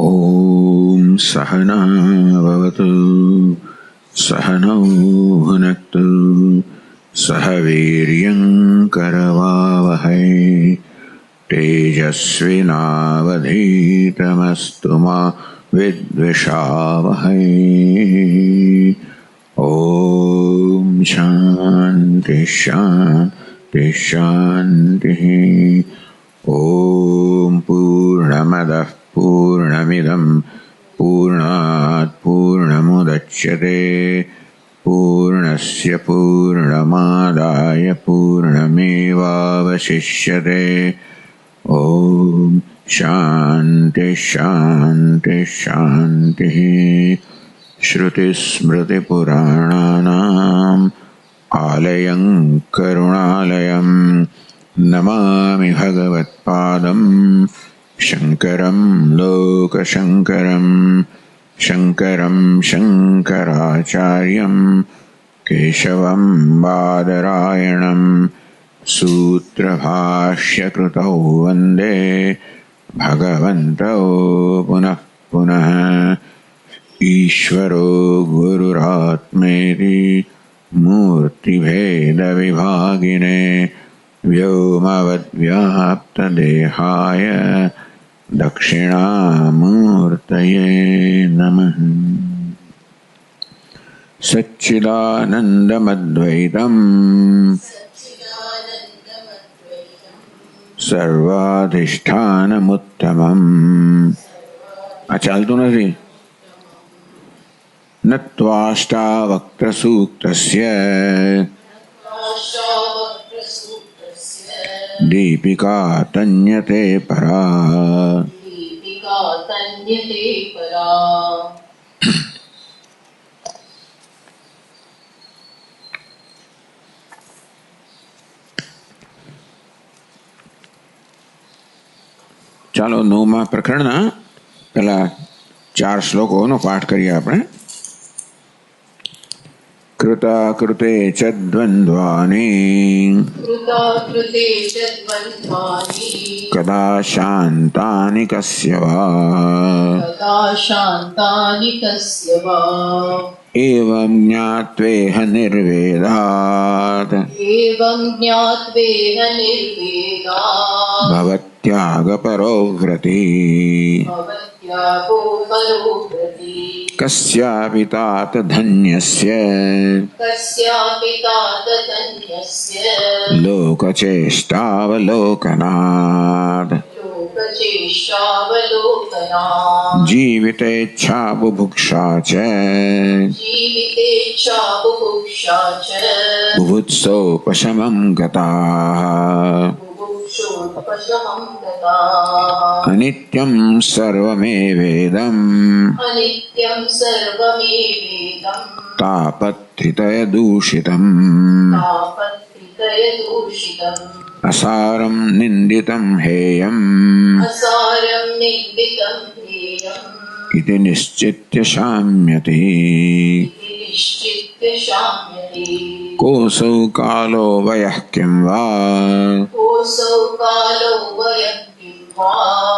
ॐ सहना भवतु सहनौ भुनक्तु सह वीर्यं करवावहै तेजस्विनावधीतमस्तु मा विद्विषावहै। ॐ शान्ति शान्ति शान्तिः। ॐ पूर्णमदः पूर्णमिदं पूर्णात् पूर्णमुदच्यते पूर्णस्य पूर्णमादाय पूर्णमेवावशिष्यते। ॐ शान्ति शान्ति शान्तिः। श्रुतिस्मृतिपुराणानाम् आलयं करुणालयं नमामि भगवत्पादं शङ्करं लोकशङ्करं शङ्करं शङ्कराचार्यं केशवं बादरायणं सूत्रभाष्यकृतौ वन्दे भगवन्तौ पुनः पुनः। ईश्वरो गुरुरात्मेति मूर्तिभेदविभागिने व्योमवद्व्याप्तदेहाय दक्षिणामूर्तये नमः। सच्चिदानन्दमद्वैतम् सर्वाधिष्ठानमुत्तमम्। चालतु નથી नत्वाष्टावक्त्रसूक्तस्य दीपिका तन्यते परा। ચાલો 9મા પ્રકરણના પેલા 4 શ્લોકોનો પાઠ કરીએ આપણે. कृताकृते च द्वन्द्वानि कदा शान्तानि कस्य वा एवं ज्ञात्वेह निर्वेदात् भवत्यागपरो व्रती कस्यापि तात धन्यस्य लोकचेष्टावलोकनात् जीवितेच्छा बुभुक्षा च बुभुत्सोपशमं गताः अनित्यं सर्वमेवेदं तापत्रितयदूषितम् असारं निन्दितं हेयम् इति निश्चित्य शाम्यति। कोऽसौ कालो वयः किं वा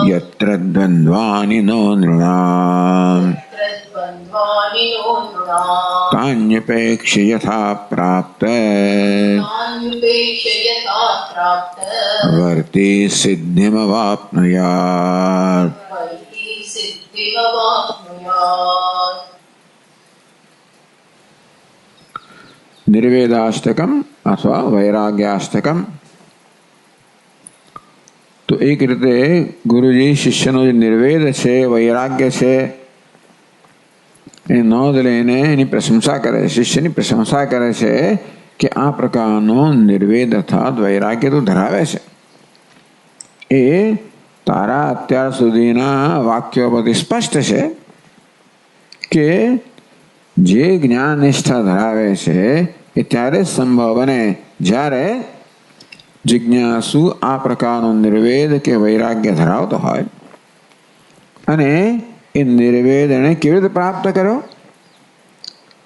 यत्र द्वन्द्वानि नो नृणाम् तान्यपेक्ष्य यथा प्राप्त वर्ति सिद्धिमवाप्नुयात्। निर्वेदाष्टकम अथवा वैराग्याष्टकम. તો એક રીતે ગુરુજી શિષ્યનો જે નિર્વેદ છે, વૈરાગ્ય છે, એની નોંધ લઈને એની પ્રશંસા કરે, શિષ્યની પ્રશંસા કરે છે કે આ પ્રકારનો નિર્વેદ અર્થાત વૈરાગ્ય તો ધરાવે છે. એ તારા અત્યાર સુધીના વાક્યો પરથી સ્પષ્ટ છે કે જે જ્ઞાન નિષ્ઠા ધરાવે છે એ ત્યારે સંભવ બને જ્યારે જિજ્ઞાસુ આ પ્રકારનો નિર્વેદ કે વૈરાગ્ય ધરાવતો હોય. અને એ નિર્વેદ એણે કેવી રીતે પ્રાપ્ત કર્યો?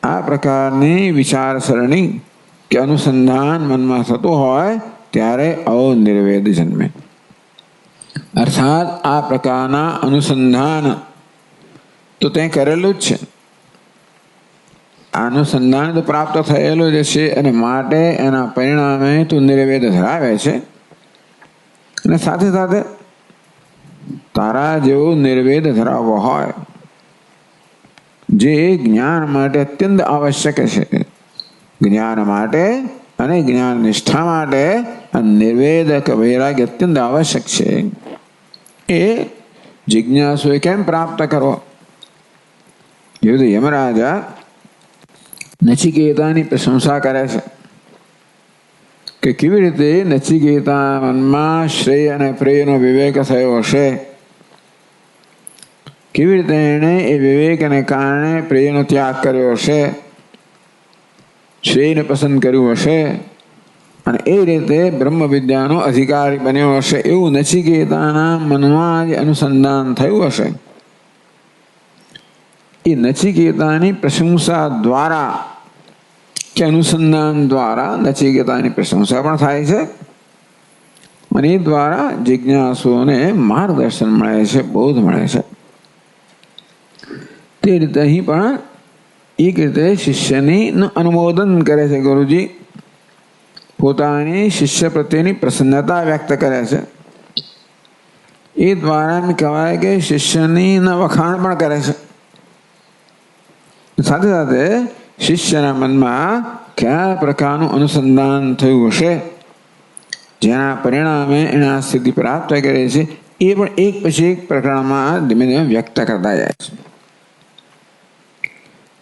આ પ્રકારની વિચારસરણી કે અનુસંધાન મનમાં થતું હોય ત્યારે આવો નિર્વેદ જન્મે. અર્થાત આ પ્રકારના અનુસંધાન તો તે કરેલું જ છે. અનુસંધાન તો પ્રાપ્ત થયેલું જ છે અને માટે એના પરિણામે તું નિર્વેદ ધરાવે છે. અને સાથે સાથે તારા જેવું નિર્વેદ ધરાવવો હોય જે જ્ઞાન માટે અત્યંત આવશ્યક છે. જ્ઞાન માટે અને જ્ઞાન નિષ્ઠા માટે આ નિર્વેદક વૈરાગ્ય અત્યંત આવશ્યક છે. એ જિજ્ઞાસુએ કેમ પ્રાપ્ત કરવો? એવું તો યમરાજા નચિકેતાની પ્રશંસા કરે છે કે કેવી રીતે નચિકેતા મનમાં શ્રેય અને પ્રેયનો વિવેક થયો હશે, કેવી રીતે એણે એ વિવેકને કારણે પ્રેયનો ત્યાગ કર્યો હશે, શ્રેયને પસંદ કર્યું હશે અને એ રીતે બ્રહ્મ વિદ્યાનો અધિકારી બન્યો હશે. એવું નચિકેતાના મનમાં જે અનુસંધાન થયું હશે એ નચિકેતાની પ્રશંસા દ્વારા કે અનુસંધાન દ્વારા નચિકેતાની પ્રશંસા પણ થાય છે અને એ દ્વારા જિજ્ઞાસુઓને માર્ગદર્શન મળે છે, બોધ મળે છે. તે રીતે અહીં પણ એક રીતે શિષ્યની અનુમોદન કરે છે. ગુરુજી પોતાની શિષ્ય પ્રત્યેની પ્રસન્નતા વ્યક્ત કરે છે. એ દ્વારા એમ કહેવાય કે શિષ્યની વખાણ પણ કરે છે. સાથે સાથે શિષ્યના મનમાં કયા પ્રકારનું અનુસંધાન થયું હશે જેના પરિણામે એણે આ સ્થિતિ પ્રાપ્ત કરી છે એ પણ એક પછી એક પ્રકરણમાં ધીમે ધીમે વ્યક્ત કરતા જાય છે.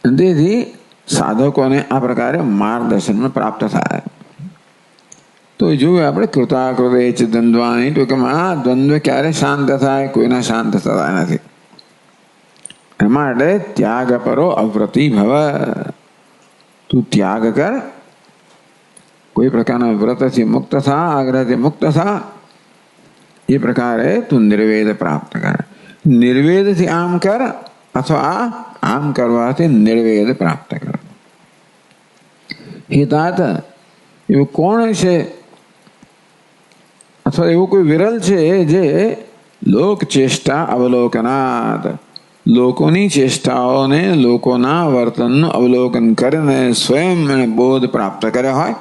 તેથી સાધકોને આ પ્રકારે માર્ગદર્શન પ્રાપ્ત થાય. તો જોયું આપણે કૃતાકૃત છે દ્વંદ્વાની ટૂંકમાં દ્વંદ્વ ક્યારે શાંત થાય? કોઈના શાંત થતા નથી. માટે ત્યાગ પરો અવ્રતી ભવ. તું ત્યાગ કર, કોઈ પ્રકારના વ્રતથી મુક્ત થા, આગ્રહથી મુક્ત થા. એ પ્રકારે તું નિર્વેદ પ્રાપ્ત કર. નિર્વેદથી આમ કર અથવા આમ કરવાથી નિર્વેદ પ્રાપ્ત કર. હિતાર્થ એવું કોણ છે અથવા એવું કોઈ વિરલ છે જે લોક ચેષ્ટા અવલોકનાત, લોકોની ચેષ્ટાઓને લોકોના વર્તનનું અવલોકન કરીને સ્વયં બોધ પ્રાપ્ત કર્યો હોય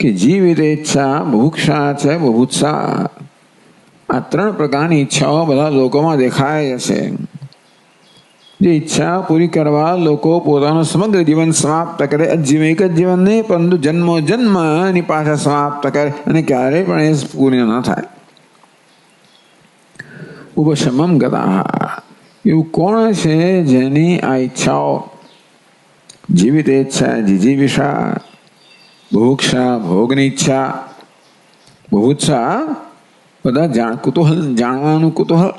કે જીવિત ઈચ્છા, બુભુક્ષા છે, બુભુત્સા, આ ત્રણ પ્રકારની ઈચ્છાઓ બધા લોકોમાં દેખાય છે. જે ઈચ્છા પૂરી કરવા લોકો પોતાનું સમગ્ર જીવન સમાપ્ત કરે. જીવન એક જ જીવન નહીં પરંતુ જન્મો જન્મ એની પાછા સમાપ્ત કરે અને ક્યારેય પણ એ પૂર્ણ ન થાય. ઉપશમમ ગતા. એવું કોણ છે જેની આ ઈચ્છાઓ જીવિત ઈચ્છા, જીજીવિષા, ભોક્ષા ભોગની ઈચ્છા, બુભુત્સા બધા કુતૂહલ, જાણવાનું કુતૂહલ,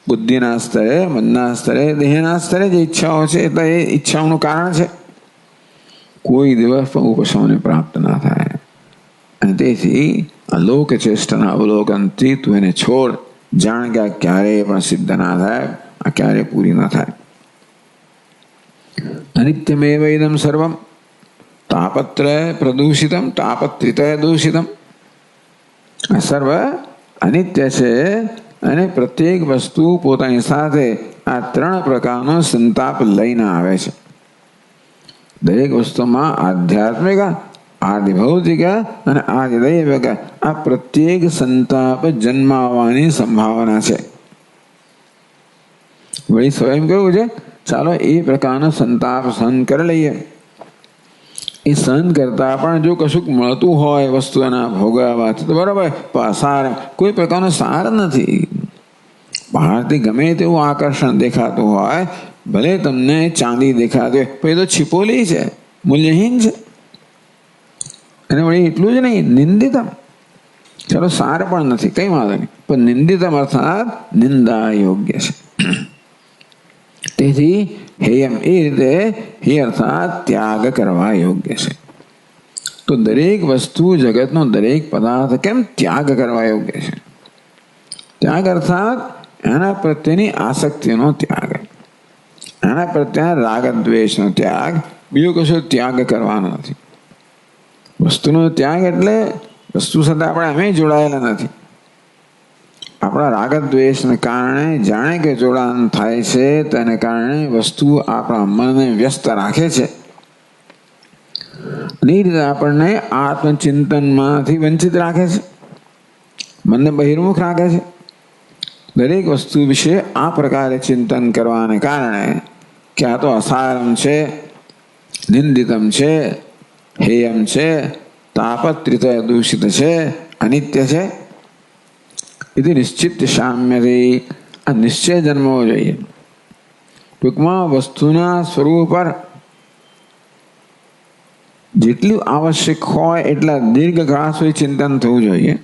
બુદ્ધિના સ્તરે, મનના સ્તરે, દેહના સ્તરે જે ઈચ્છાઓ છે એટલે એ ઈચ્છાઓનું કારણ છે. કોઈ દિવસ પણ ઉપશમને પ્રાપ્ત ના થાય. અને તેથી અલોક ચેષ્ટાના અવલોકનથી તું એને છોડ. જાણ કે આ ક્યારેય પણ સિદ્ધ ના થાય, આ ક્યારેય પૂરી ના થાય. અનિત્યમેવ ઇદમ સર્વમ તાપત્રય પ્રદૂષિતમ તાપત્રિતય દૂષિતમ. આ સર્વ અનિત્ય છે અને પ્રત્યેક વસ્તુ પોતાની સાથે આ ત્રણ પ્રકારનો સંતાપ લઈને આવે છે. દરેક વસ્તુમાં આધ્યાત્મિક, આદિભૌતિક અને આદિદૈવિક આ પ્રત્યેક સંતાપ જન્માવાની સંભાવના છે. વળી સ્વયં કહ્યું છે ચાલો એ પ્રકારનો સંતાપ સહન કરી લઈએ. એ સહન કરતા પણ જો કશુંક મળતું હોય વસ્તુ એના ભોગવવાથી તો બરાબર, પણ સાર કોઈ પ્રકારનો સાર નથી. બહારથી ગમે તેવું આકર્ષણ દેખાતું હોય, ભલે તમને ચાંદી દેખાતી હોય પણ એ તો છિપોલી છે, મૂલ્યહીન છે. અને વળી એટલું જ નહીં, નિંદિતમ, ચાલો સાર પણ નથી, કઈ વાંધો નહીં, પણ નિંદિતમ અર્થાત નિંદા યોગ્ય છે. તેથી હેયમ એ રીતે હે અર્થાત ત્યાગ કરવા યોગ્ય છે. તો દરેક વસ્તુ, જગતનો દરેક પદાર્થ કેમ ત્યાગ કરવા યોગ્ય છે? ત્યાગ અર્થાત એના પ્રત્યેની આસક્તિનો ત્યાગ, એના પ્રત્યે રાગ દ્વેષનો ત્યાગ, બીજો કશો ત્યાગ કરવાનો નથી. વસ્તુનો ત્યાગ એટલે વસ્તુ સાથે આપણે અમે જોડાયેલા નથી. આપણા રાગદ્વેષને કારણે જાણે કે જોડાણ થાય છે, તેને કારણે વસ્તુ આપણા મનને વ્યસ્ત રાખે છે. એ રીતે આપણને આત્મચિંતનમાંથી વંચિત રાખે છે, મનને બહિર્મુખ રાખે છે. દરેક વસ્તુ વિશે આ પ્રકારે ચિંતન કરવાને કારણે કે આ તો અસારમ છે, નિંદિતમ છે, હેયમ છે, તાપત્રિત દૂષિત છે, અનિત્ય છે, એથી નિશ્ચિત સામ્યથી આ નિશ્ચય જન્મવો જોઈએ. ટૂંકમાં વસ્તુના સ્વરૂપ પર જેટલું આવશ્યક હોય એટલા દીર્ઘકાળ સુધી ચિંતન થવું જોઈએ.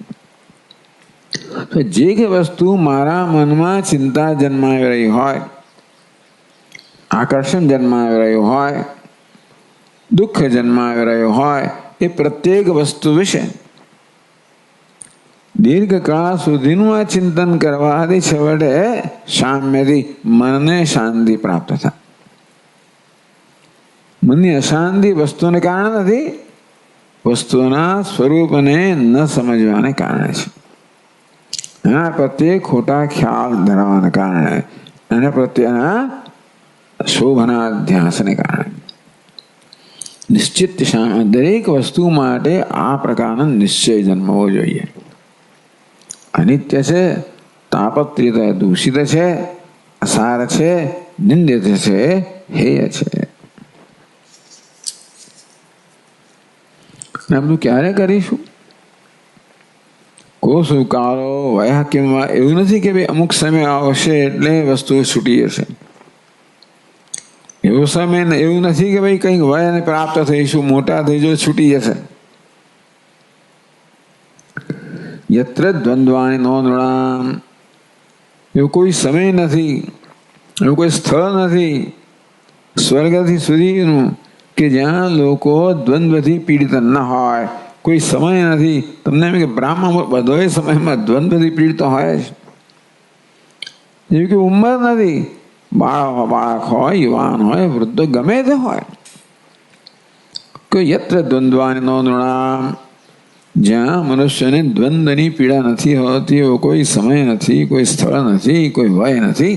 તો જે કે વસ્તુ મારા મનમાં ચિંતા જન્માવી રહી હોય, આકર્ષણ જન્માવી રહ્યું હોય, દુઃખ જન્માવી રહ્યું હોય, એ પ્રત્યેક વસ્તુ વિશે દીર્ઘકાળ સુધીનું આ ચિંતન કરવાથી છેવટે સામ્યથી મનને શાંતિ પ્રાપ્ત થાય. મનની અશાંતિ વસ્તુને કારણે નથી, વસ્તુના સ્વરૂપને ન સમજવાને કારણે છે. એના પ્રત્યે ખોટા ખ્યાલ ધરાવવાને કારણે, એના પ્રત્યેના શોભનાધ્યાસને કારણે. નિશ્ચિત દરેક વસ્તુ માટે આ પ્રકારનો નિશ્ચય જન્મવો જોઈએ. અનિત્ય છે, તાપત્રિત દૂષિત છે, અસાર છે, નિંદિત છે, હેય છે. આ બધું ક્યારે કરીશું? કોષ કાળો વયા કિંવા એવું નથી કે ભાઈ અમુક સમય આવશે એટલે વસ્તુ છૂટી જશે. એવો સમય એવું નથી કે ભાઈ કંઈક વયને પ્રાપ્ત થઈશું, મોટા થઈ જો છૂટી જશે. યત્ર દ્વંદ્વાણી નો નૃણામ, એવું કોઈ સમય નથી, એવું કોઈ સ્થળ નથી સ્વર્ગથી સુધીનું કે જ્યાં લોકો દ્વંદ્વથી પીડિત ન હોય. કોઈ સમય નથી. તમને એમ કે બ્રાહ્મણ બધો સમયમાં દ્વંદ્વથી પીડિત હોય જ. એવી કે ઉંમર નથી, બાળક હોય, યુવાન હોય, વૃદ્ધો ગમે તે હોય. કે યત્ર દ્વંદ્વાની નો નૃણામ, જ્યાં મનુષ્યને દ્વંદ્વની પીડા નથી હોતી, એવો કોઈ સમય નથી, કોઈ સ્થળ નથી, કોઈ વય નથી.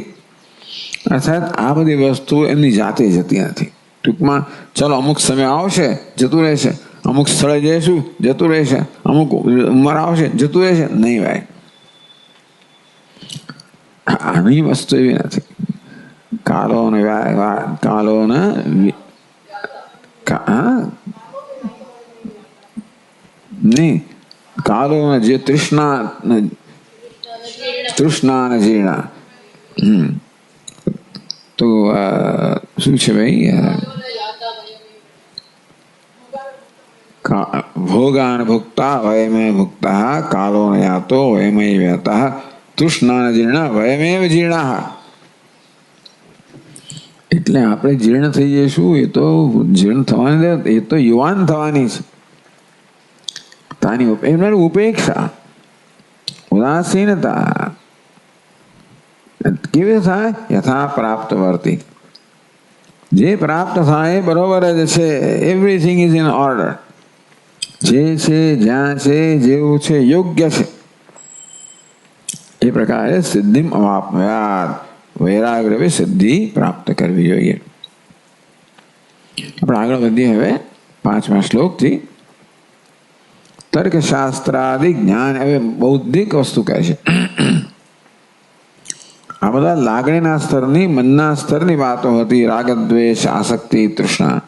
અર્થાત આ બધી વસ્તુ એમની જાતે જતી નથી. ટૂંકમાં ચલો અમુક સમય આવશે, જતું રહેશે, અમુક સ્થળે જઈશું, જતું રહેશે, અમુક ઉંમર આવશે, જતું રહેશે. નહીં ભાઈ, આની વસ્તુ એવી નથી. કાલોને નહીં, કાલોને જે તૃષ્ણા ને જીર્ણા. તો શું છે ભાઈ? ભોગાન ભુક્તા વયમે ભુક્તા, કાલો ન યાતો વયમય વ્યતા, તૃષ્ણા જીર્ણા વયમેવ જીર્ણા. એટલે આપણે જીર્ણ થઈ જઈશું. એ તો જીર્ણ થવાની, એ તો યુવાન થવાની છે. તાની ઉપેક્ષા, ઉદાસીનતા કેવી થાય? યથા પ્રાપ્ત વર્તી. જે પ્રાપ્ત થાય એ બરોબર જ છે. Everything is in order. જે છે, જ્યાં છે, જેવું છે, યોગ્ય છે. એ પ્રકારે સિદ્ધિ અવાપ્નયાત, વૈરાગ્ય સિદ્ધિ પ્રાપ્ત કરવી જોઈએ. આપણે આગળ વધીએ હવે 5મા શ્લોકથી. તર્કશાસ્ત્રાદિ જ્ઞાન, હવે બૌદ્ધિક વસ્તુ કહે છે. આ બધા લાગણીના સ્તરની, મનના સ્તરની વાતો હતી. રાગદ્વેષ, આસક્તિ, તૃષ્ણા.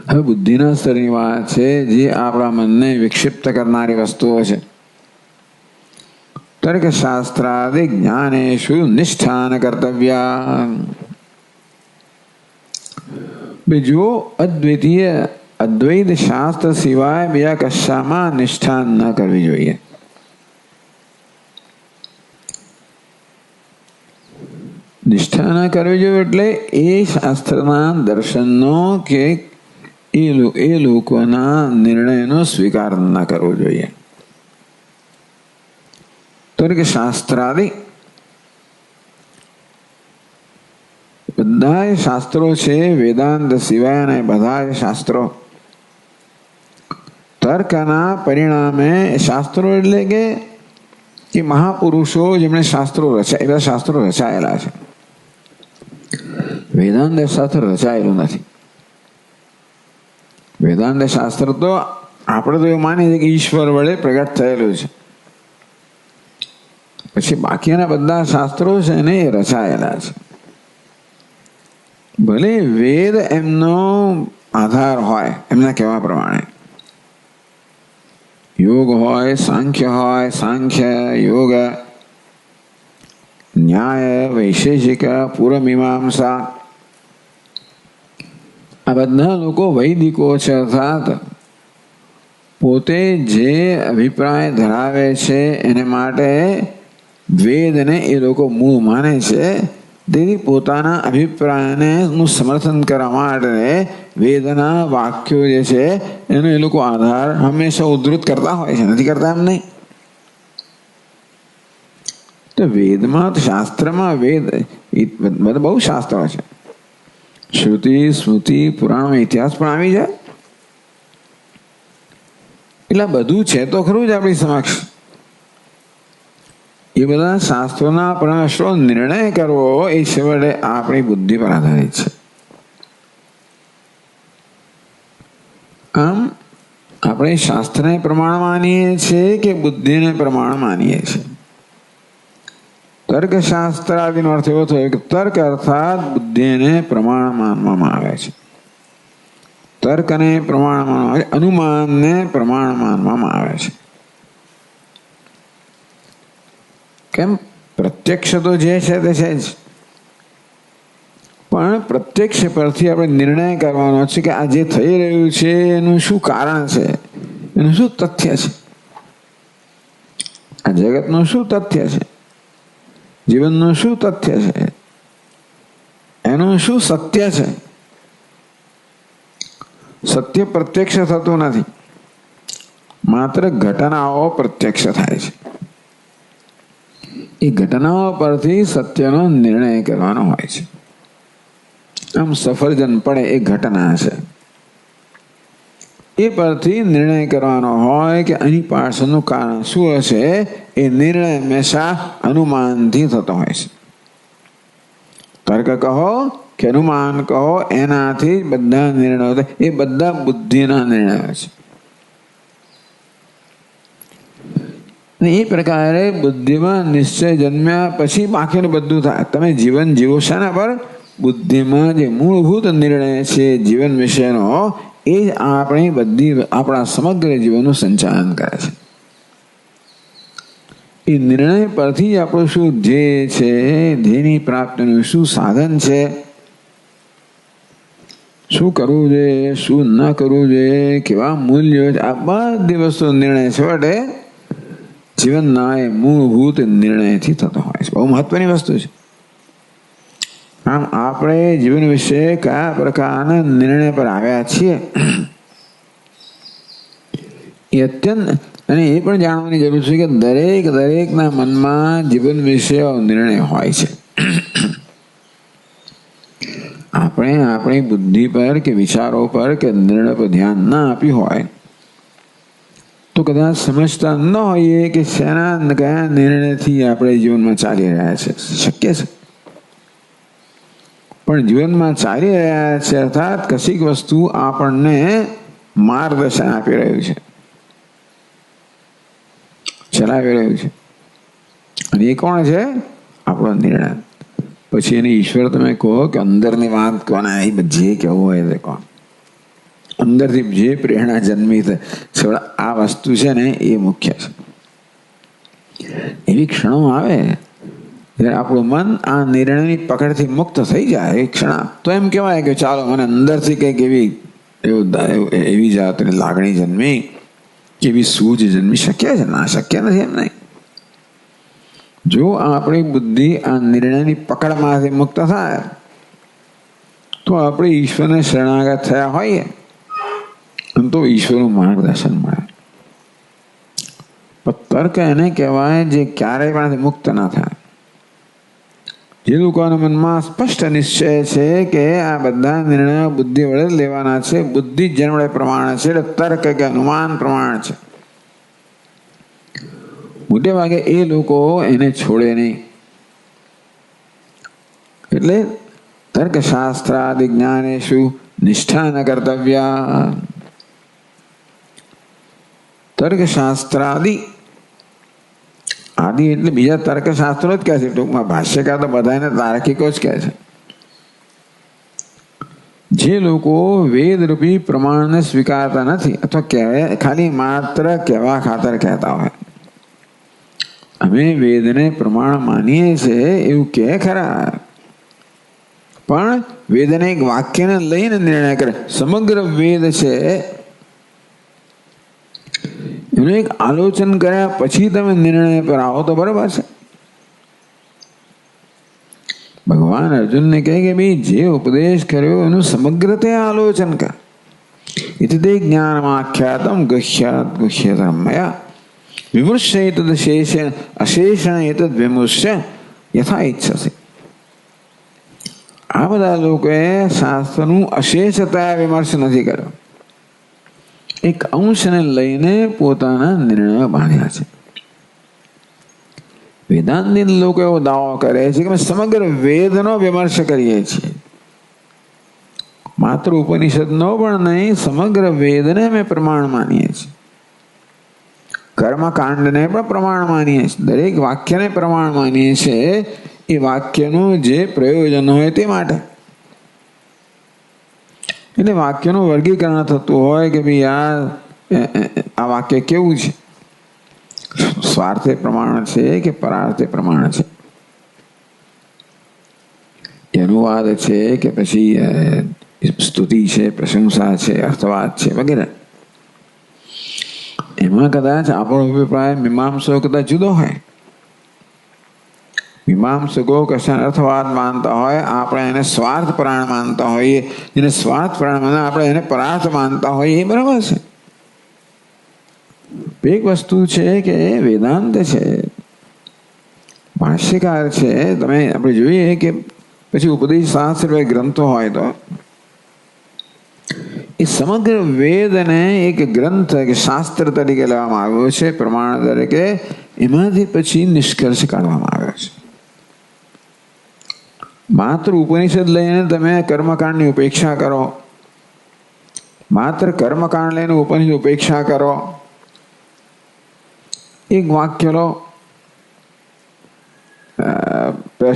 હવે બુદ્ધિના સ્તરની વાત છે, જે આપણા મનને વિક્ષિપ્ત કરનારી વસ્તુઓ છે. તર્કશાસ્ત્રાદિ જ્ઞાનેષુ નિષ્ઠાન કર્તવ્યા. જો અદ્વૈત શાસ્ત્ર સિવાય બીજા કશામાં નિષ્ઠા ન કરવી જોઈએ. નિષ્ઠા ન કરવી જોઈએ એટલે એ શાસ્ત્રના દર્શનનો કે એ લોકોના નિર્ણયનો સ્વીકાર ન કરવો જોઈએ. તર્ક શાસ્ત્રાદિ બધા શાસ્ત્રો છે, વેદાંત સિવાયના બધા શાસ્ત્રો તર્કના પરિણામે, શાસ્ત્રો એટલે કે એ મહાપુરુષો જેમણે શાસ્ત્રો રચાય, એવા શાસ્ત્રો રચાયેલા છે. વેદાંત શાસ્ત્ર રચાયેલું નથી. વેદાંત શાસ્ત્ર તો આપણે તો એવું માનીએ છીએ કે ઈશ્વર વડે પ્રગટ થયેલું છે. પછી બાકીના બધા શાસ્ત્રો છે ને એ રચાયેલા છે. ભલે વેદ એમનો આધાર હોય, એમના કહેવા પ્રમાણે યોગ હોય, સાંખ્ય યોગ, ન્યાય, વૈશેષિક, પૂર્વમીમાંસા, આ બધા લોકો વૈદિકો છે. અર્થાત પોતે જે અભિપ્રાય ધરાવે છે એને માટે વેદને એ લોકો મૂળ માને છે. તેથી પોતાના અભિપ્રાયને સમર્થન કરવા માટે વેદના વાક્યો જે છે એનો એ લોકો આધાર હંમેશા ઉદ્ધૃત કરતા હોય છે. નથી કરતા એમ નહીં. તો વેદમાં, શાસ્ત્રમાં, વેદ બહુ શાસ્ત્રો છે. શ્રુતિ, સ્મૃતિ, પુરાણો, ઇતિહાસ પણ આવી જાય. એટલે બધું છે તો ખરું જ આપણી સમક્ષ. એ બધા શાસ્ત્રોના પરમેશ્વરો નિર્ણય કરવો એ છેવટે આપણી બુદ્ધિ પર આધારિત છે. આમ આપણે શાસ્ત્રને પ્રમાણ માનીએ છીએ કે બુદ્ધિને પ્રમાણ માનીએ છીએ? તર્કશાસ્ત્ર આદિનો અર્થ એવો થયો કે તર્ક અર્થાત બુદ્ધિને પ્રમાણ માનવામાં આવે છે. તર્કને પ્રમાણ માનવામાં આવે છે, અનુમાનને પ્રમાણ માનવામાં આવે છે. કેમ? પ્રત્યક્ષ તો જે છે તે છે જ, પણ પ્રત્યક્ષ પરથી આપણે નિર્ણય કરવાનો છે કે આ જે થઈ રહ્યું છે એનું શું કારણ છે, એનું શું તથ્ય છે, આ જગતનું શું તથ્ય છે, જીવનનું શું તથ્ય છે, એનું શું સત્ય છે. સત્ય પ્રત્યક્ષ થતું નથી, માત્ર ઘટનાઓ પ્રત્યક્ષ થાય છે. એ ઘટનાઓ પરથી સત્યનો નિર્ણય કરવાનો હોય છે. આમ સફરજન પડે એ ઘટના છે, એ પરથી નિર્ણય કરવાનો હોય કે અહીં પાછળનું કારણ શું હશે. એ નિર્ણય હંમેશા અનુમાનથી થતો હોય છે. તર્ક કહો કે અનુમાન કહો, એનાથી બધા નિર્ણયો થાય. એ બધા બુદ્ધિના નિર્ણયો છે. ને એ પ્રકારે બુદ્ધિમાં નિશ્ચય જન્મ્યા પછી બાકીનું બધું થાય. તમે જીવન જીવો શાના પર? બુદ્ધિમાં જે મૂળભૂત નિર્ણય છે જીવન વિશેનો, એ જ આપણી બધી આપણા સમગ્ર જીવનનું સંચાલન કરે છે. એ નિર્ણય પરથી આપણું શું ધ્યેય છે, ધ્યેયની પ્રાપ્તિનું શું સાધન છે, શું કરવું જોઈએ, શું ન કરવું જોઈએ, કેવા મૂલ્યો છે, આ બધી વસ્તુ નિર્ણય છે વડે જીવનના એ મૂળભૂત નિર્ણયથી થતો હોય છે. બહુ મહત્વની વસ્તુ છે. આમ આપણે જીવન વિશે કયા પ્રકારના નિર્ણય પર આવ્યા છીએ એ અત્યંત, અને એ પણ જાણવાની જરૂર છે કે દરેકના મનમાં જીવન વિશે નિર્ણય હોય છે. આપણે આપણી બુદ્ધિ પર કે વિચારો પર કે નિર્ણય પર ધ્યાન ના આપ્યું હોય તો કદાચ સમજતા ન હોઈએ કે શેના કયા નિર્ણયથી આપણે જીવનમાં ચાલી રહ્યા છે. શક્ય છે, પણ જીવનમાં ચાલી રહ્યા છે અર્થાત કશીક વસ્તુ આપણને માર્ગદર્શન આપી રહ્યું છે, ચલાવી રહ્યું છે. અને એ કોણ છે? આપણો નિર્ણય. પછી એની ઈશ્વર તમે કહો કે અંદરની વાત કોને, એ જે કહેવું હોય તે કહો, અંદરથી જે પ્રેરણા જન્મી છે આ વસ્તુ છે ને એ મુખ્ય છે. એવી ક્ષણો આવે જ્યારે આપણું મન આ નિર્ણયની પકડથી મુક્ત થઈ જાય એ ક્ષણ, તો એમ કહેવાય કે ચાલો મને અંદરથી કંઈક એવી જાતની લાગણી જન્મી, એવી સૂઝ જન્મી. શક્ય છે? ના, શક્ય નથી એમ નહીં. જો આપણી બુદ્ધિ આ નિર્ણયની પકડમાંથી મુક્ત થાય તો આપણે ઈશ્વરને શરણાગત થયા હોઈએ તો ઈશ્વરનું માર્ગદર્શન મળે. પણ તર્ક એને કહેવાય જે ક્યારેય પણ મુક્ત ના થાય. જે લોકોના મનમાં સ્પષ્ટ નિશ્ચય છે કે આ બધા નિર્ણયો બુદ્ધિ વડે લેવાના છે, બુદ્ધિ જ જેના વડે પ્રમાણ છે, એટલે તર્ક કે અનુમાન પ્રમાણ છે. મોટે ભાગે એ લોકો એને છોડે નહીં. એટલે તર્કશાસ્ત્રાદિ જ્ઞાનેષુ નિષ્ઠા ન કર્તવ્યા. તર્કશાસ્ત્રાદિ, આદિ એટલે બીજા તર્કશાસ્ત્રો જ કહે છે. ટૂંકમાં ભાષ્યકાર તો બધાને તાર્કિકો જ કહે છે. જે લોકો વેદરૂપી પ્રમાણને સ્વીકારતા નથી અથવા ખાલી માત્ર કહેવા ખાતર કહેતા હોય, અમે વેદને પ્રમાણ માનીએ છીએ એવું કહે ખરા, પણ વેદને એક વાક્યને લઈને નિર્ણય કરે. સમગ્ર વેદ છે એનું એક આલોચન કર્યા પછી તમે નિર્ણય પર આવો તો બરાબર છે. ભગવાન અર્જુનને કહે કે ભાઈ જે ઉપદેશ કર્યો એનું સમગ્રતે આલોચન કર. એટલે તે જ્ઞાનમાખ્યાતમ ગુહ્યતમ મયા વિમૃશ્ય એતદ શેષેણ અશેષણ એતદ વિમૃશ્ય યથા ઈચ્છસી. આ બધા લોકોએ શાસ્ત્રનું અશેષતા વિમર્શ નથી કર્યો, એક અંશને લઈને પોતાના નિર્ણયો બાંધ્યા છે. વેદાંતી લોકો એવો દાવો કરે છે કે અમે સમગ્ર વેદનો વિમર્શ કરીએ છીએ. માત્ર ઉપનિષદનો પણ નહીં, સમગ્ર વેદને અમે પ્રમાણ માનીએ છીએ. કર્મકાંડને પણ પ્રમાણ માનીએ છીએ. દરેક વાક્યને પ્રમાણ માનીએ છીએ એ વાક્યનું જે પ્રયોજન હોય તે માટે. એટલે વાક્યનું વર્ગીકરણ થતું હોય કે ભાઈ આ વાક્ય કેવું છે, સ્વાર્થે પ્રમાણ છે કે પરાર્થે પ્રમાણ છે, અનુવાદ છે કે પછી સ્તુતિ છે, પ્રશંસા છે, અર્થવાદ છે વગેરે. એમાં કદાચ આપણો અભિપ્રાય મીમાંસકો કદાચ જુદો હોય. મીમાંસકો કશાને અર્થવાદ માનતા હોય, આપણે એને સ્વાર્થ પ્રાણ માનતા હોઈએ, જેને સ્વાર્થ પ્રાણ માને આપણે એને પરાર્થ માનતા હોઈએ, એ બરાબર છે. એક વસ્તુ છે કે વેદાંત છે, ભાષ્યકાર છે, તમે આપણે જોઈએ કે પછી ઉપદેશ શાસ્ત્ર ગ્રંથો હોય તો એ સમગ્ર વેદને એક ગ્રંથ કે શાસ્ત્ર તરીકે લેવામાં આવ્યો છે, પ્રમાણ તરીકે. એમાંથી પછી નિષ્કર્ષ કાઢવામાં આવ્યો છે. માત્ર ઉપનિષદ લઈને તમે કર્મકાંડની ઉપેક્ષા કરો, માત્ર કર્મકાંડ લઈને ઉપનિષદ ઉપેક્ષા કરો, એક વાક્ય લો,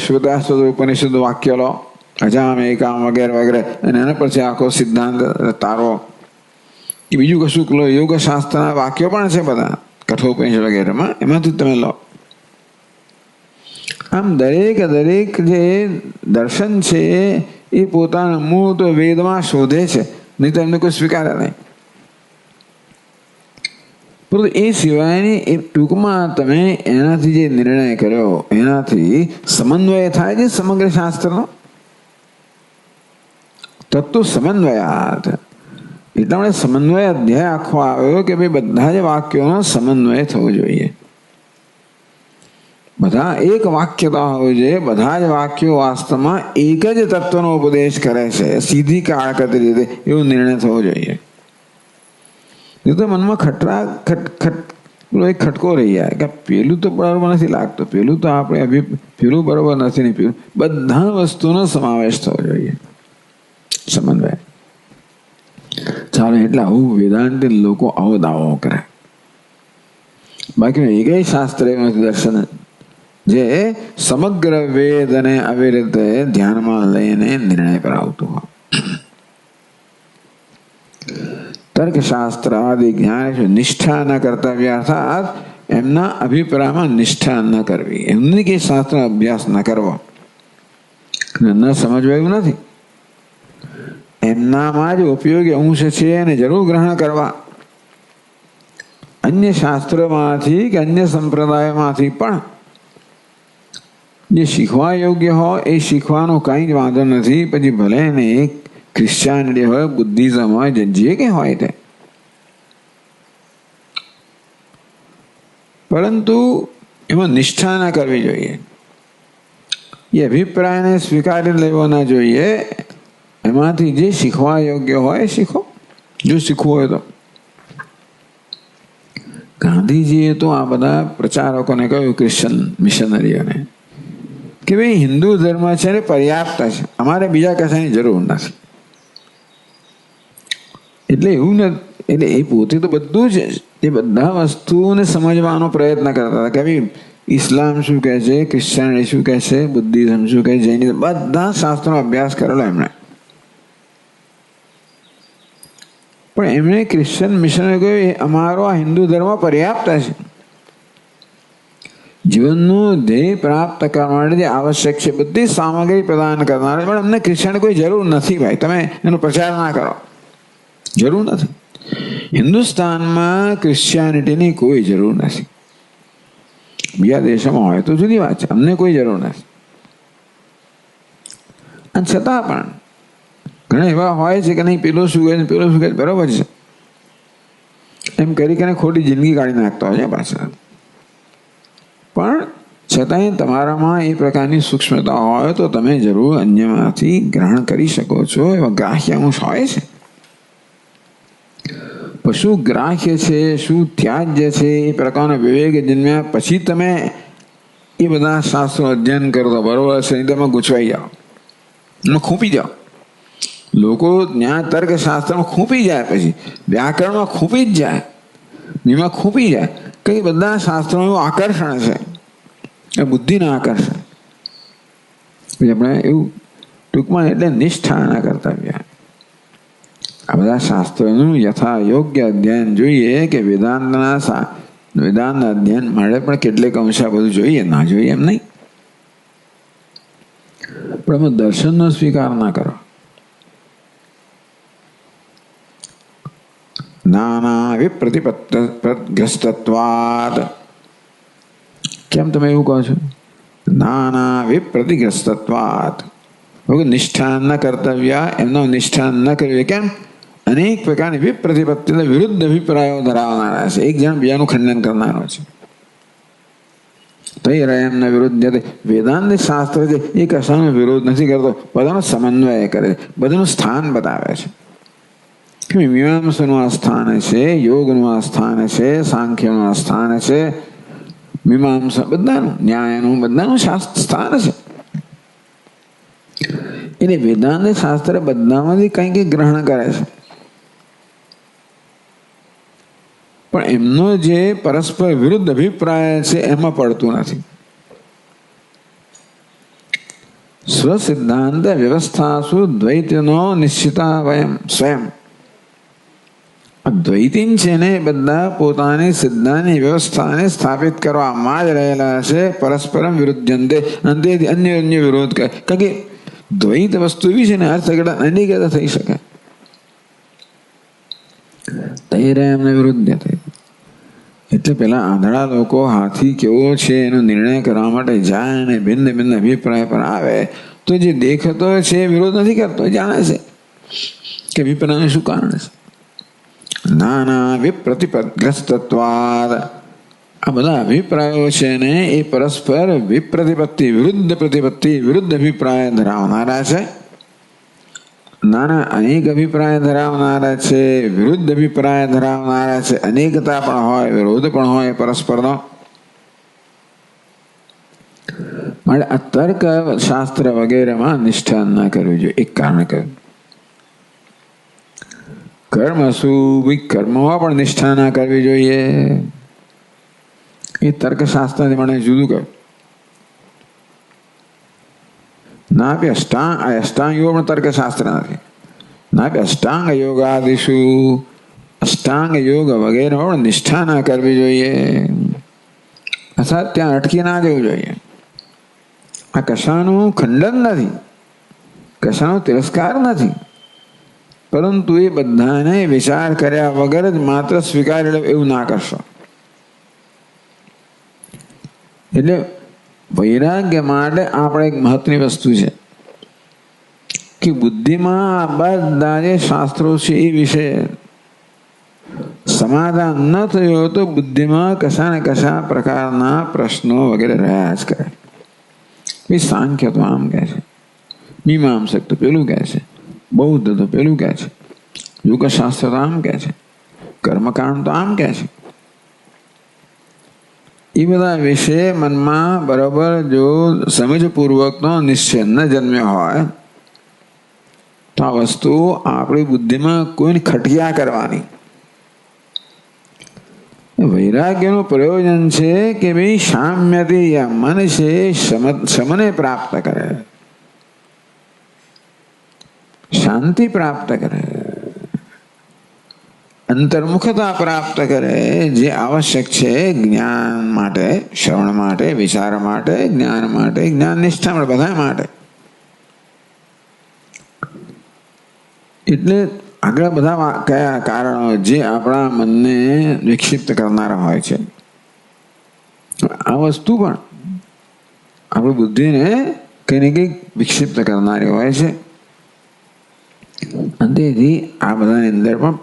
શ્વેતાશ્વત ઉપનિષદ વાક્ય લો, અજામ એકામ વગેરે વગેરે, અને એના પછી આખો સિદ્ધાંત તારો. એ બીજું કશું લો, યોગશાસ્ત્રના વાક્યો પણ છે બધા કઠોપનિષદ વગેરેમાં, એમાંથી તમે લો. આમ દરેક જે દર્શન છે એ પોતાનું મૂળ તો વેદમાં શોધે છે, નહીં તો એમને કોઈ સ્વીકારે નહીં. પરંતુ એ સિવાયની એ ટૂંકમાં તમે એનાથી જે નિર્ણય કર્યો એનાથી સમન્વય થાય છે સમગ્ર શાસ્ત્રનો. તત્વ સમન્વયાર્થ, એટલા માટે સમન્વય અધ્યાય આખો આવ્યો કે ભાઈ બધા જ વાક્યોનો સમન્વય થવો જોઈએ. બધા એક વાક્યતા હોવું જોઈએ. બધા જ વાક્યો વાસ્તવમાં એક જ તત્વનો ઉપદેશ કરે છે, સીધી કાળકતી રીતે, એવો નિર્ણય થવો જોઈએ. એ તો મનમાં ખટકો રહી જાય કે પેલું તો બરાબર નથી લાગતું, પેલું તો આપણે પેલું બરાબર નથી, નહીં પેલું, બધા વસ્તુનો સમાવેશ થવો જોઈએ, સમન્વય. ચાલો, એટલે આવું વેદાંતી લોકો આવો દાવો કરે. બાકી એક શાસ્ત્ર એવું નથી, દર્શન, જે સમગ્ર વેદને આવી રીતે ધ્યાનમાં લઈને નિર્ણય પર આવતું હોય. તર્કશાસ્ત્ર આદિ જ્ઞાન નિષ્ઠા ન કર્તવ્ય, અર્થાત એમના અભિપ્રાયમાં નિષ્ઠા ન કરવી, એમની કે શાસ્ત્ર અભ્યાસ ન કરવો, ન સમજવા એવું નથી. એમનામાં જ ઉપયોગી અંશ છે એને જરૂર ગ્રહણ કરવા. અન્ય શાસ્ત્રોમાંથી કે અન્ય સંપ્રદાયમાંથી પણ જે શીખવા યોગ્ય હોય એ શીખવાનો કંઈ જ વાંધો નથી. પછી ભલે ને એક ક્રિશ્ચિયાનિટી હોય, બુદ્ધિઝમ હોય, જે કંઈ હોય તે, પરંતુ એમાં નિષ્ઠા ના કરવી જોઈએ. એ અભિપ્રાયને સ્વીકારી લેવો ના જોઈએ. એમાંથી જે શીખવા યોગ્ય હોય શીખો, જો શીખવું હોય તો. ઘણા ગાંધીજીએ તો આ બધા પ્રચારકોને કહ્યું, ક્રિશ્ચન મિશનરીઓને, કે ભાઈ હિન્દુ ધર્મ છે ને પર્યાપ્ત છે, અમારે બીજા કશાની જરૂર નથી. એટલે એવું નથી, એટલે એ પોતે તો બધું જ એ બધા વસ્તુઓને સમજવાનો પ્રયત્ન કરતા હતા કે ભાઈ ઇસ્લામ શું કહે છે, ક્રિશ્ચિયાનિટી શું કહે છે, બુદ્ધિઝમ શું કહે છે, જૈનિઝમ, બધા શાસ્ત્રોનો અભ્યાસ કરેલો એમણે. પણ એમણે ક્રિશ્ચન મિશનરી કહ્યું અમારો આ હિન્દુ ધર્મ પર્યાપ્ત છે. જીવનનું ધ્યેય પ્રાપ્ત કરવા માટે જે આવશ્યક છે બધી સામગ્રી પ્રદાન કરનાર, પણ અમને ક્રિશ્ચન કોઈ જરૂર નથી ભાઈ, તમે એનો પ્રચાર ના કરો, જરૂર નથી. હિન્દુસ્તાનમાં ક્રિશ્ચિયાનિટીની કોઈ જરૂર નથી. બીજા દેશોમાં હોય તો જુદી વાત છે, અમને કોઈ જરૂર નથી. અને છતાં પણ ઘણા એવા હોય છે કે નહીં પેલો શું કહે, પેલો શું કહે, બરાબર છે એમ કરીને ખોટી જિંદગી કાઢી નાખતા હોય છે પાછા. પણ છતાંય તમારામાં એ પ્રકારની સૂક્ષ્મતા હોય તો તમે જરૂર અન્યમાંથી ગ્રહણ કરી શકો છો. એવા ગ્રાહ્ય અંશ હોય છે. પણ શું ગ્રાહ્ય છે, શું ત્યાજ્ય છે, એ પ્રકારનો વિવેક જન્મ્યા પછી તમે એ બધા શાસ્ત્રો અધ્યયન કરો તો બરોબર છે, નહીં તમે ગૂંચવાઈ જાઓ, એમાં ખૂંપી જાઓ. લોકો ન્યાય તર્ક શાસ્ત્રમાં ખૂંપી જાય, પછી વ્યાકરણમાં ખૂંપી જ જાય, એમાં ખૂંપી જાય. કઈ બધા શાસ્ત્રોનું આકર્ષણ છે, એ બુદ્ધિના આકર્ષણ. આપણે એવું ટૂંકમાં એટલે નિષ્ઠાના કર્તવ્ય. આ બધા શાસ્ત્રોનું યથા યોગ્ય અધ્યયન જોઈએ કે વેદાંતના અધ્યયન માટે પણ કેટલીક અંશ બધું જોઈએ, ના જોઈએ એમ નહીં. પણ અમે દર્શનનો સ્વીકાર ના કરો. નાના વિપ્રતિગ્રસ્તત્વાદ. કેમ તમે એવું કહો છો? નાના વિપ્રતિગ્રસ્તત્વાદ. નિષ્ઠા ન કર્તવ્ય, એમનો નિષ્ઠા ન કરવી. કેમ? અનેક પ્રકારની વિપ્રતિપત્તિ વિરુદ્ધ અભિપ્રાયો ધરાવનારા છે. એક જણ બીજાનું ખંડન કરનારો છે. તૈરયમના વિરુદ્ધ વેદાંત શાસ્ત્ર છે એ કશાનો વિરોધ નથી કરતો, બધાનો સમન્વય કરે, બધાનું સ્થાન બતાવે છે. મીમાંસાનું આ સ્થાન છે, યોગનું આ સ્થાન છે, સાંખ્યનું આ સ્થાન છે, મીમાંસા બધાનું, ન્યાયનું બધાનું સ્થાન છે. એટલે વેદાંત શાસ્ત્ર બધામાંથી કંઈક ગ્રહણ કરે છે. પણ એમનો જે પરસ્પર વિરુદ્ધ અભિપ્રાય છે એમાં પડતું નથી. સ્વસિદ્ધાંત વ્યવસ્થાસુ દ્વૈતનો નિશ્ચિતા વયમ સ્વયં. દ્વૈતીન છે ને બધા પોતાની સિદ્ધાંતની વ્યવસ્થાને સ્થાપિત કરવામાં જ રહેલા છે. પરસ્પરમ વિરુદ્ધંતે, અંતે અન્ય વિરોધ કરે. કારણ કે દ્વૈત વસ્તુ એવી છે ને અર્થઘટન અનેક થઈ શકે. તૈરયમને વિરુદ્ધ થઈ. એટલે પેલા આંધળા લોકો હાથી કેવો છે એનો નિર્ણય કરવા માટે જાય અને ભિન્ન ભિન્ન અભિપ્રાય પર આવે તો જે દેખતો છે વિરોધ નથી કરતો, જાણે છે કે અભિપ્રાયનું શું કારણ છે. નાના વિપ્રતિગ્રસ્તત્વાદ. આ બધા અભિપ્રાયો છે ને એ પરસ્પર વિપ્રતિપત્તિ, વિરુદ્ધ પ્રતિપત્તિ, વિરુદ્ધ અભિપ્રાય ધરાવનારા છે. નાના અનેક અભિપ્રાય ધરાવનારા છે, વિરુદ્ધ અભિપ્રાય ધરાવનારા છે. અનેકતા પણ હોય, વિરોધ પણ હોય પરસ્પરનો. માટે આ તર્ક શાસ્ત્ર વગેરેમાં નિષ્ઠા ન કરવી જોઈએ. એક કારણ કહ્યું. કર્મ શું, કર્મમાં પણ નિષ્ઠા ના કરવી જોઈએ. એ તર્કશાસ્ત્રથી મને જુદું કહ્યું. ના કે અષ્ટાંગ યોગ પણ તર્કશાસ્ત્ર નથી. ના કે અષ્ટાંગ યોગાદિશુ, અષ્ટાંગ યોગ વગેરે પણ નિષ્ઠા ના કરવી જોઈએ. અથવા ત્યાં અટકી ના જવું જોઈએ. આ કશાનું ખંડન નથી, કશાનો તિરસ્કાર નથી, પરંતુ એ બધાને વિચાર કર્યા વગર જ માત્ર સ્વીકારી એવું ના કરશો. એટલે વૈરાગ્ય માટે આપણે એક મહત્વની વસ્તુ છે કે બુદ્ધિમાં આ બધા જે શાસ્ત્રો છે એ વિશે સમાધાન ન થયું તો બુદ્ધિમાં કશા ને કશા પ્રકારના પ્રશ્નો વગેરે રહ્યા જ કરે. સાંખ્ય તો આમ કહે છે, મીમાંસક તો પેલું કહે છે, બૌદ્ધ તો પેલું કહે છે, યોગશાસ્ત્ર તો આમ કહે છે, કર્મકાંડ તો આમ કહે છે. એ બધા વિશે મનમાં બરોબર જો સમજપૂર્વકનો નિશ્ચય ન જન્મ્યો હોય તો આ વસ્તુ આપણી બુદ્ધિમાં કોઈને ખટક્યા કરવાની. વૈરાગ્યનું પ્રયોજન છે કે ભાઈ સામ્યથી મન છે શમને પ્રાપ્ત કરે, શાંતિ પ્રાપ્ત કરે, અંતર્મુખતા પ્રાપ્ત કરે, જે આવશ્યક છે જ્ઞાન માટે, શ્રવણ માટે, વિચાર માટે, જ્ઞાન માટે, જ્ઞાન નિષ્ઠા માટે, બધા માટે. એટલે આગળ બધા કયા કારણો જે આપણા મનને વિક્ષિપ્ત કરનારા હોય છે, આ વસ્તુ પણ આપણી બુદ્ધિને કંઈ ને કંઈક વિક્ષિપ્ત કરનારી હોય છે. અને તેથી આ બધાની અંદર પણ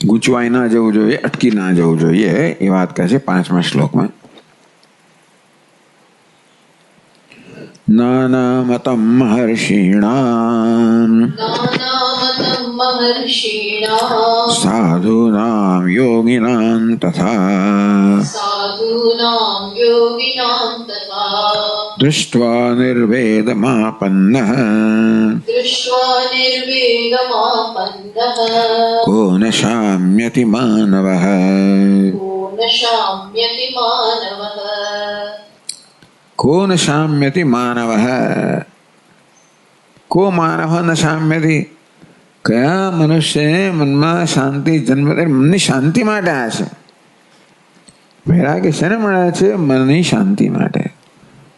ગૂંચવાઈ ના જવું જોઈએ, અટકી ના જવું જોઈએ, એ વાત કહે છે 5મા શ્લોકમાં. નાનામતમ મહર્ષિણામ સાધુનામ યોગિનામ તથા દૃષ્ટ્વા નિર્વેદમાપન્નઃ કો ન શામ્યતિ માનવઃ. કો ન શામ્યતિ માનવઃ. કો માનવ ન શામ્યતિ. કયા મનુષ્યને મનમાં શાંતિ જન્મ, મનની શાંતિ માટે આ છે. વૈરાગ્ય શેને મળે છે? મનની શાંતિ માટે.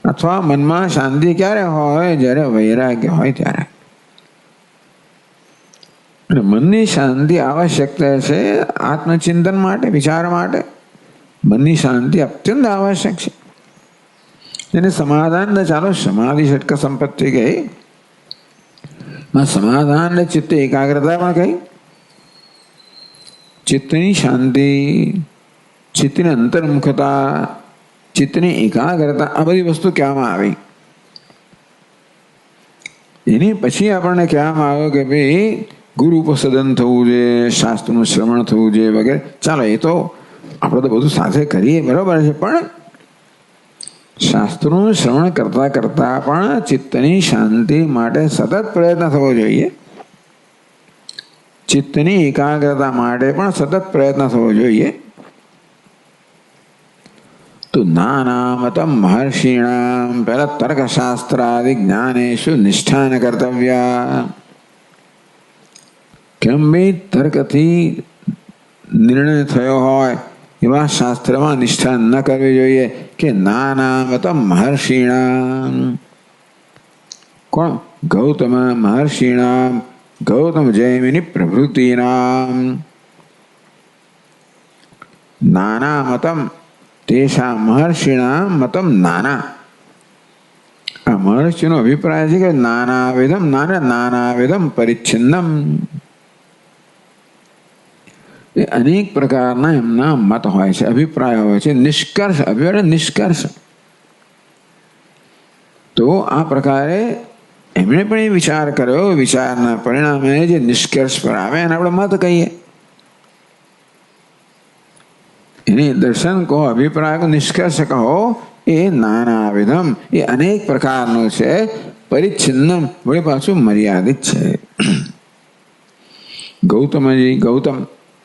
અથવા મનમાં શાંતિ ક્યારે હોય? જ્યારે વૈરાગ્ય હોય ત્યારે. અને મનની શાંતિ આવશ્યકતા છે આત્મચિંતન માટે, વિચાર માટે. મનની શાંતિ અત્યંત આવશ્યક છે. એને સમાધાન ને ચાલો સમાધિ ષટક સંપત્તિ કહી, સમાધાન ને ચિત્ત એકાગ્રતા પણ કહી. ચિત્તની શાંતિ, ચિત્તની અંતર્મુખતા, ચિત્તની એકાગ્રતા, આ બધી વસ્તુ કહેવામાં આવી. એની પછી આપણને કહેવામાં આવ્યો કે ભાઈ ગુરુ ઉપસદન થવું જોઈએ, શાસ્ત્રનું શ્રવણ થવું જોઈએ વગેરે. ચાલો એ તો આપણે તો બધું સાથે કરીએ, બરોબર છે, પણ શાસ્ત્રોનું શ્રવણ કરતા કરતા પણ ચિત્તની શાંતિ માટે સતત પ્રયત્ન થવો જોઈએ. ચિત્તની એકાગ્રતા માટે પણ સતત પ્રયત્ન થવો જોઈએ. તો નાનામતમ મહર્ષિણામ, પહેલા તર્કશાસ્ત્રાદિ જ્ઞાનેશુ નિષ્ઠાન કર્તવ્યા. કેમ ભાઈ તર્કથી નિર્ણય થયો હોય એવા શાસ્ત્રમાં નિષ્ઠા ન કરવી જોઈએ. કે નાનામતમ મહર્ષિણામ, કોણ? ગૌતમ મહર્ષિણામ, ગૌતમ જૈમિની પ્રભૃતિનામ. નાનામતમ તેષા મહર્ષિણામ મતમ નાના. આ મહર્ષિનો અભિપ્રાય છે કે નાનાવિધમ નાનાવિધમ પરિચ્છિન્નમ. એ અનેક પ્રકારના એમના મત હોય છે, અભિપ્રાય હોય છે, નિષ્કર્ષ, અભિપ્રાય નિષ્કર્ષ. તો આ પ્રકારે એમણે પણ એ વિચાર કર્યો, વિચારના પરિણામે જે નિષ્કર્ષ પર આવે એને આપણે મત કહીએ. એની દર્શન કહો, અભિપ્રાય કહો, નિષ્કર્ષ કહો. એ નાનાવિધમ, એ અનેક પ્રકારનું છે. પરિચ્છિન્નમ, વળી પાછું મર્યાદિત છે. ગૌતમજી, ગૌતમ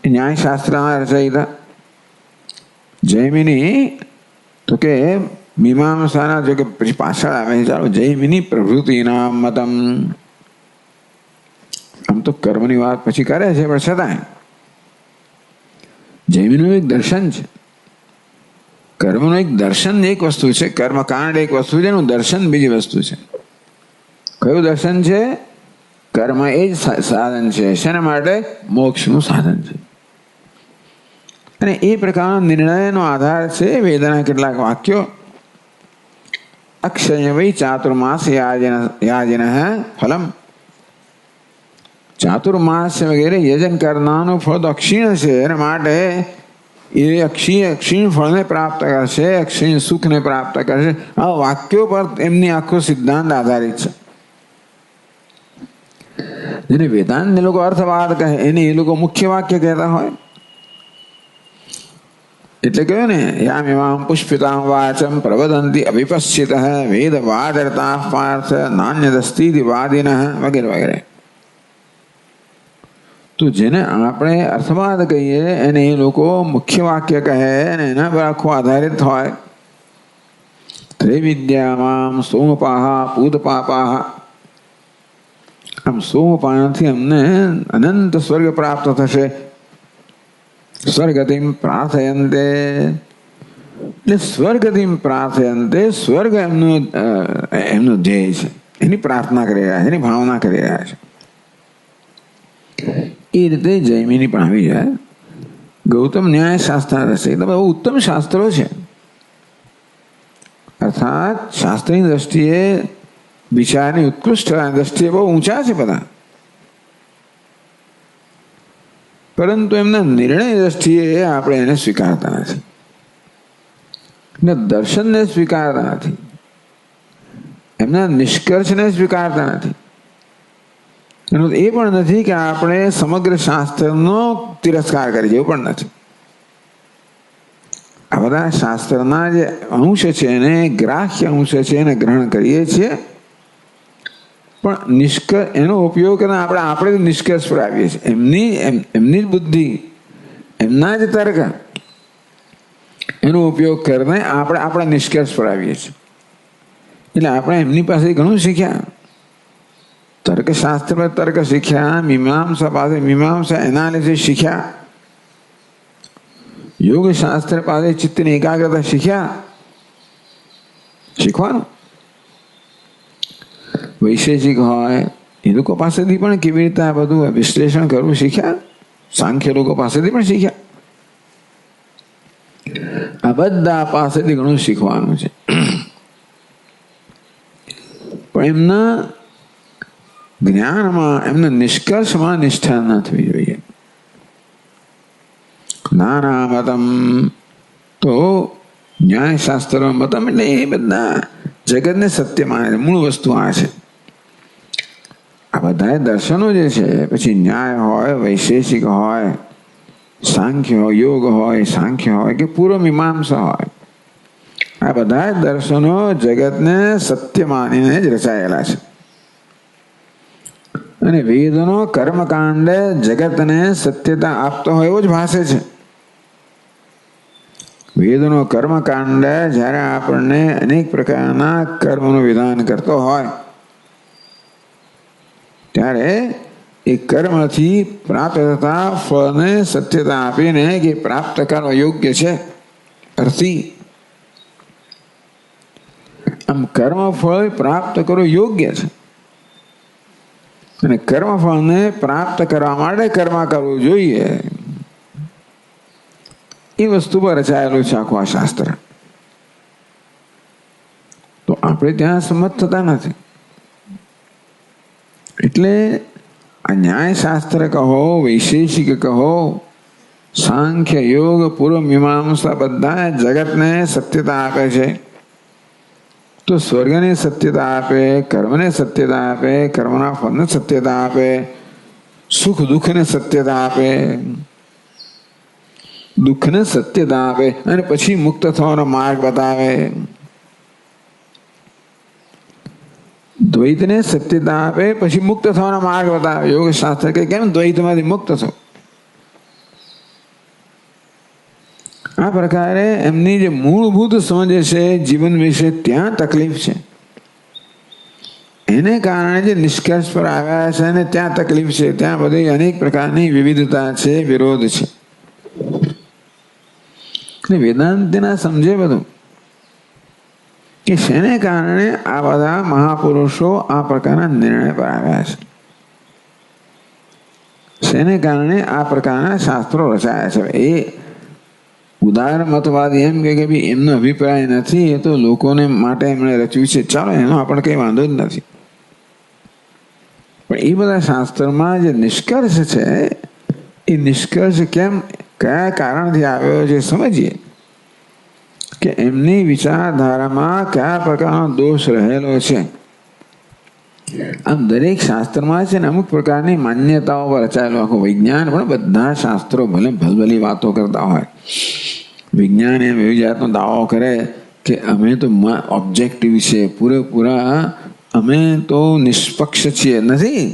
ન્યાયશાસ્ત્રના રચયિતા. જૈમિની તો કે મીમાંસાના, જો કે પછી પાછળ આવે છે. ચાલો, જૈમિની પ્રભૃતિના મતમ. આમ તો કર્મની વાત પછી કરે છે, પણ છતાંય જૈમિનનું એક દર્શન છે. કર્મનું એક દર્શન એક વસ્તુ છે, કર્મકાંડ એક વસ્તુ છે, એનું દર્શન બીજી વસ્તુ છે. કયું દર્શન છે? કર્મ એ જ સાધન છે. શેના માટે? મોક્ષનું સાધન છે. અને એ પ્રકારનો નિર્ણયનો આધાર છે વેદના કેટલાક વાક્યો. અક્ષય વૈ ચાતુર્માસ યાજન ફલમ. ચાતુર્માસ વગેરે યજન કરનારનું ફળ તો અક્ષીણ છે. એના માટે એ અક્ષીણ ફળને પ્રાપ્ત કરશે, અક્ષીણ સુખને પ્રાપ્ત કરશે. આ વાક્યો પર એમની આખો સિદ્ધાંત આધારિત છે. જેને વેદાંત એ લોકો અર્થવાદ કહે એને એ લોકો મુખ્ય વાક્ય કહેતા હોય. એટલે કહ્યું ને, યામિમામ પુષ્પિતામ વાચમ પ્રવદંતી અવિપશ્ચિત વેદ વાદરતા પાર્થ નાન્યદસ્તી વાદિન વગેરે વગેરે. તો જેને આપણે અર્થવાદ કહીએ એને એ લોકો મુખ્ય વાક્ય કહે અને એના પર આખું આધારિત હોય. ત્રિવિદ્યામાં સોમપાહ પૂતપાપાહ. આમ સોમપાનથી અમને અનંત સ્વર્ગ પ્રાપ્ત થશે. સ્વર્ગતિમ પ્રાર્થયંતે, એટલે સ્વર્ગતિમ પ્રાર્થયંતે, સ્વર્ગ એમનું ધ્યેય છે, એની પ્રાર્થના કરી રહ્યા છે, એની ભાવના કરી રહ્યા છે. એ રીતે જૈમિની પણ આવી જાય. ગૌતમ ન્યાય શાસ્ત્ર હશે એટલે બહુ ઉત્તમ શાસ્ત્રો છે. અર્થાત શાસ્ત્રની દ્રષ્ટિએ, વિચારની ઉત્કૃષ્ટ દ્રષ્ટિએ બહુ ઊંચા છે બધા, પરંતુ એમના નિર્ણય દ્રષ્ટિએ આપણે એને સ્વીકારતા નથી, એમના દર્શનને સ્વીકારતા નથી, એમના નિષ્કર્ષને સ્વીકારતા નથી. એનો એ પણ નથી કે આપણે સમગ્ર શાસ્ત્રનો તિરસ્કાર કરીએ, એવું પણ નથી. આ બધા શાસ્ત્રના જે અંશ છે એને ગ્રાહ્ય અંશ છે એને ગ્રહણ કરીએ છીએ, પણ એનો ઉપયોગ કરીને આપણે નિષ્કર્ષ પર આવીએ છીએ. એમની જ બુદ્ધિ, એમના જ તર્ક, એનો ઉપયોગ કરીને આપણે આપણા નિષ્કર્ષ પર આવીએ છીએ. એટલે આપણે એમની પાસે ઘણું શીખ્યા. તર્કશાસ્ત્ર પર તર્ક શીખ્યા, મીમાંસા પાસે મીમાંસા એનાલિસિસ શીખ્યા, યોગ શાસ્ત્ર પાસે ચિત્તની એકાગ્રતા શીખ્યા. શીખવાનું વૈશેષિક હોય એ લોકો પાસેથી પણ કેવી રીતે આ બધું વિશ્લેષણ કરવું શીખ્યા. સાંખ્ય લોકો પાસેથી પણ શીખ્યા. આ બધા પાસેથી ઘણું શીખવાનું છે. પણ એમના જ્ઞાનમાં, એમના નિષ્કર્ષમાં નિષ્ઠા ન થવી જોઈએ. નાના મતમ, તો ન્યાયશાસ્ત્ર મતમ એટલે એ બધા જગતને સત્ય માને છે. મૂળ વસ્તુ આ છે. આ બધા દર્શનો જે છે, પછી ન્યાય હોય, વૈશેષિક હોય, સાંખ્ય હોય, યોગ હોય, સાંખ્ય હોય કે પૂર્વ મીમાંસા હોય, આ બધા દર્શનો જગતને સત્ય માનીને જ રચાયેલા છે. અને વેદનો કર્મકાંડ જગતને સત્યતા આપતો હોય એવો જ ભાષે છે. વેદનો કર્મકાંડ જ્યારે આપણને અનેક પ્રકારના કર્મનું વિધાન કરતો હોય ત્યારે એ કર્મથી પ્રાપ્ત થતા ફળને સત્યતા આપીને કે પ્રાપ્ત કરવા યોગ્ય છે અર્થી. આમ કર્મ ફળ પ્રાપ્ત કરવું યોગ્ય છે, અને કર્મફળને પ્રાપ્ત કરવા માટે કર્મ કરવું જોઈએ. એ વસ્તુ પર રચાયેલું છે આખું આ શાસ્ત્ર. તો આપણે ત્યાં સંમત થતા નથી. એટલે આ ન્યાયશાસ્ત્ર કહો, વૈશેષિક કહો, સાંખ્ય, યોગ, પૂર્વ મીમાંસા બધા જગતને સત્યતા આપે છે. તો સ્વર્ગને સત્યતા આપે, કર્મને સત્યતા આપે, કર્મના ફળને સત્યતા આપે, સુખ દુઃખને સત્યતા આપે, દુઃખને સત્યતા આપે અને પછી મુક્ત થવાનો માર્ગ બતાવે. દ્વૈતને સત્યતા આપે, પછી મુક્ત થવાનો માર્ગ બતાવે. યોગ શાસ્ત્ર કે કેમ દ્વૈતમાંથી મુક્ત થો. આ પ્રકારે એમની જે મૂળભૂત સમજ છે જીવન વિશે ત્યાં તકલીફ છે. એને કારણે જે નિષ્કર્ષ પર આવ્યા છે અને ત્યાં તકલીફ છે. ત્યાં બધી અનેક પ્રકારની વિવિધતા છે, વિરોધ છે. વેદાંતિના સમજે બધું કે શેને કારણે આ બધા મહાપુરુષો આ પ્રકારના નિર્ણય પર આવ્યા છે, શેને કારણે આ પ્રકારના શાસ્ત્રો રચાયા છે. એ ઉદાર મતવાદી એમ કે ભાઈ એમનો અભિપ્રાય નથી, એ તો લોકોને માટે એમણે રચ્યું છે, ચાલો એનો આપણે કંઈ વાંધો જ નથી. પણ એ બધા શાસ્ત્રમાં જે નિષ્કર્ષ છે એ નિષ્કર્ષ કેમ, કયા કારણથી આવ્યો છે સમજીએ કે એમની વિચારધારામાં કયા પ્રકારનો દોષ રહેલો છે. આમ દરેક શાસ્ત્રમાં છે ને અમુક પ્રકારની માન્યતાઓ પર રચાયેલું આખું વિજ્ઞાન, પણ બધા શાસ્ત્રો ભલે ભલભલી વાતો કરતા હોય, વિજ્ઞાન એમ એવી જાતનો દાવો કરે કે અમે તો ઓબ્જેક્ટિવ છે, પૂરેપૂરા અમે તો નિષ્પક્ષ છીએ, નથી.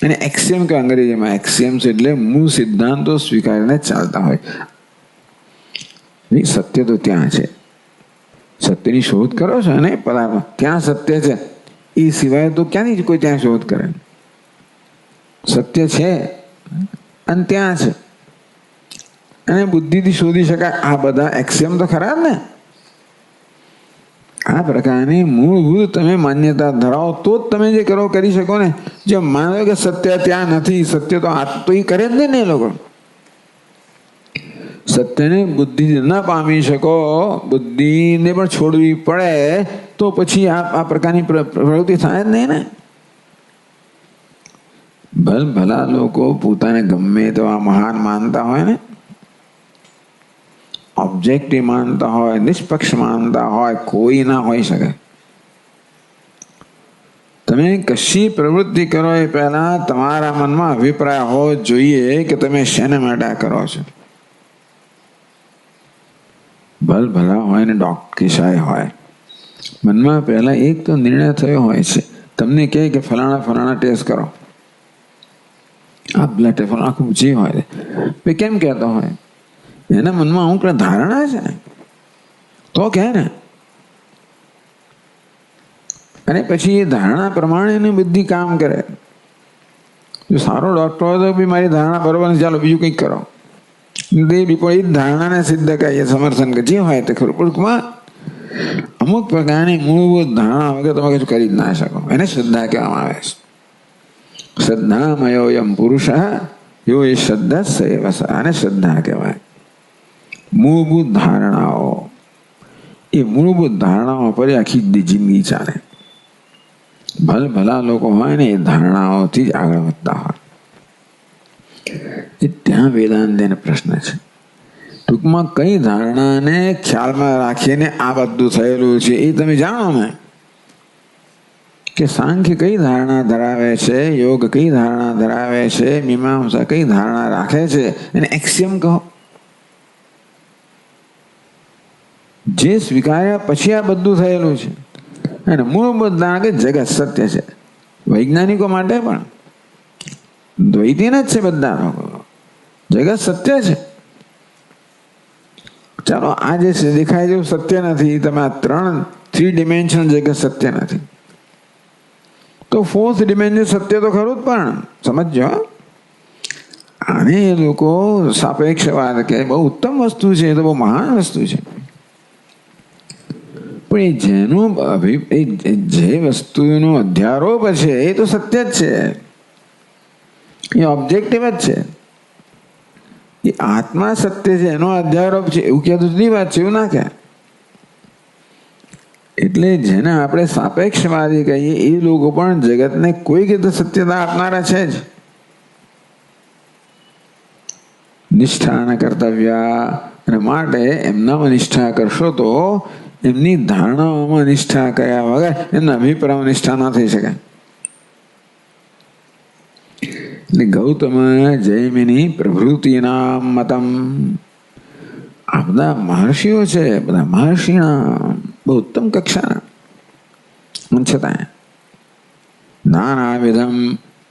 અને એક્સિયમ કે અંગ્રેજીમાં એક્સિયમ્સ એટલે મૂળ સિદ્ધાંતો સ્વીકારીને ચાલતા હોય. સત્ય તો ત્યાં છે, સત્યની શોધ કરો છો ને પદાર્થમાં, ત્યાં સત્ય છે, એ સિવાય તો ક્યાંથી કોઈ ત્યાં શોધ કરે? સત્ય છે અને ત્યાં છે, અને બુદ્ધિથી શોધી શકાય. આ બધા એક્સિયમ તો ખરા ને. આ પ્રકારની મૂળભૂત તમે માન્યતા ધરાવો તો જ તમે જે કરો કરી શકો ને. જો માનો કે સત્ય ત્યાં નથી, સત્ય તો આ તો એ કરે જ નહીં ને. એ લોકો સત્યને બુદ્ધિ ન પામી શકો, બુદ્ધિને પણ છોડવી પડે, તો પછી આ પ્રકારની પ્રવૃત્તિ થાય જ નહીં ને. ભલા લોકો પોતાને ગમે તો આ મહાન માનતા હોય ને, ઓબ્જેક્ટિવ માનતા હોય, નિષ્પક્ષ માનતા હોય, કોઈ ના હોઈ શકે. તમે કશી પ્રવૃત્તિ કરો એ પહેલા તમારા મનમાં અભિપ્રાય હોવો જોઈએ કે તમે શેના માટે કરો છો. ભલા હોય ને ડોક્ટરશાય હોય, મનમાં પહેલા એક તો નિર્ણય થયો હોય છે. તમને કહે કે ફલાણા ટેસ્ટ કરો, આ બ્લડ ટેસ્ટ આખું જે હોય, ભાઈ કેમ કહેતો હોય? એના મનમાં અમુક ધારણા છે ને, તો કહે ને. અને પછી એ ધારણા પ્રમાણે એની બુદ્ધિ કામ કરે. જો સારો ડોક્ટર હોય તો બી મારી ધારણા બરોબર નથી, ચાલો બીજું કંઈક કરો. એ ધારણાને સિદ્ધ કરીએ, સમર્થન કે જે હોય તે ખરું. ટૂંકમાં અમુક પ્રકારની મૂળભૂત ધારણા વગર તમે કશું કરી જ ના શકો. એને શ્રદ્ધા કહેવામાં આવે છે. શ્રદ્ધામયો યમ પુરુષ યો એ શ્રદ્ધા સૈવ, આને શ્રદ્ધા કહેવાય. મૂળભૂત ધારણાઓ, એ મૂળભૂત ધારણાઓ પર આખી જિંદગી ચાલે. ભલા લોકો હોય ને એ ધારણાઓથી જ આગળ વધતા હોય. એ ત્યાં વેદાંતનો પ્રશ્ન છે. ટૂંકમાં કઈ ધારણાને ખ્યાલમાં રાખીને આ બધું થયેલું છે એ તમે જાણો ને. કે સાંખ્ય કઈ ધારણા ધરાવે છે, યોગ કઈ ધારણા ધરાવે છે, મીમાંસા કઈ ધારણા રાખે છે, એને એક્સિયમ કહો. જે સ્વીકાર્યા પછી આ બધું થયેલું છે. અને મૂળભૂત ધારણા કે જગત સત્ય છે. વૈજ્ઞાનિકો માટે પણ દ્વૈતીન જ છે બધા લોકો, જગત સત્ય છે. ચાલો આ જે દેખાય જેવું સત્ય નથી, તમે આ 3 ડિમેન્શન જગત સત્ય નથી, તો 4th ડિમેન્શન સત્ય તો ખરું જ. પણ સમજો, આને એ લોકો સાપેક્ષવાદ કે બહુ ઉત્તમ વસ્તુ છે, એ તો બહુ મહાન વસ્તુ છે. પણ એ જેનું જે વસ્તુનો અધ્યારોપ છે એ તો સત્ય જ છે, એ ઓબ્જેક્ટિવ જ છે. એ આત્મા સત્ય છે, એનો અધ્યારોપ છે એવું કહેતું જુદી વાત છે, એવું ના કહે. એટલે જેને આપણે સાપેક્ષવાદી કહીએ એ લોકો પણ જગતને કોઈ રીતે સત્યતા આપનારા છે જ. નિષ્ઠા કર્તવ્ય, અને માટે એમનામાં નિષ્ઠા કરશો તો એમની ધારણાઓમાં નિષ્ઠા કર્યા વગર એમના અભિપ્રાયમાં નિષ્ઠા ના થઈ શકે. એટલે ગૌતમ જૈમિની પ્રભૃતિના મતમ, આ બધા મહર્ષિઓ છે, બધા મહર્ષિના બહુ ઉત્તમ કક્ષાના છતાં નાના વિધમ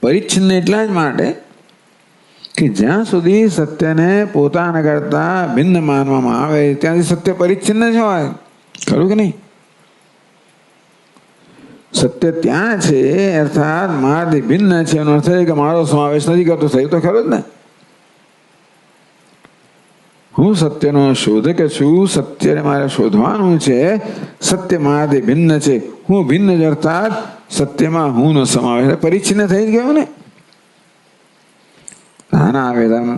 પરિચ્છિન્ન એટલા જ માટે કે જ્યાં સુધી સત્યને પોતાના કરતા ભિન્ન માનવામાં આવે ત્યાંથી સત્ય પરિચ્છિન્ન જ હોય. ખરું કે નહીં? સત્ય ત્યાં છે અર્થાત મારાથી ભિન્ન છે, એનો અર્થ છે કે મારો સમાવેશ નથી કરતો, થયું તો ખરું જ ને. હું સત્યનો શોધક છું, સત્યને મારે શોધવાનું છે. સત્ય મારાથી ભિન્ન છે, હું ભિન્ન જ, અર્થાત સત્યમાં હું નો સમાવેશ પરિચ્છિન્ન થઈ જ ગયો ને. નાનાવેદમ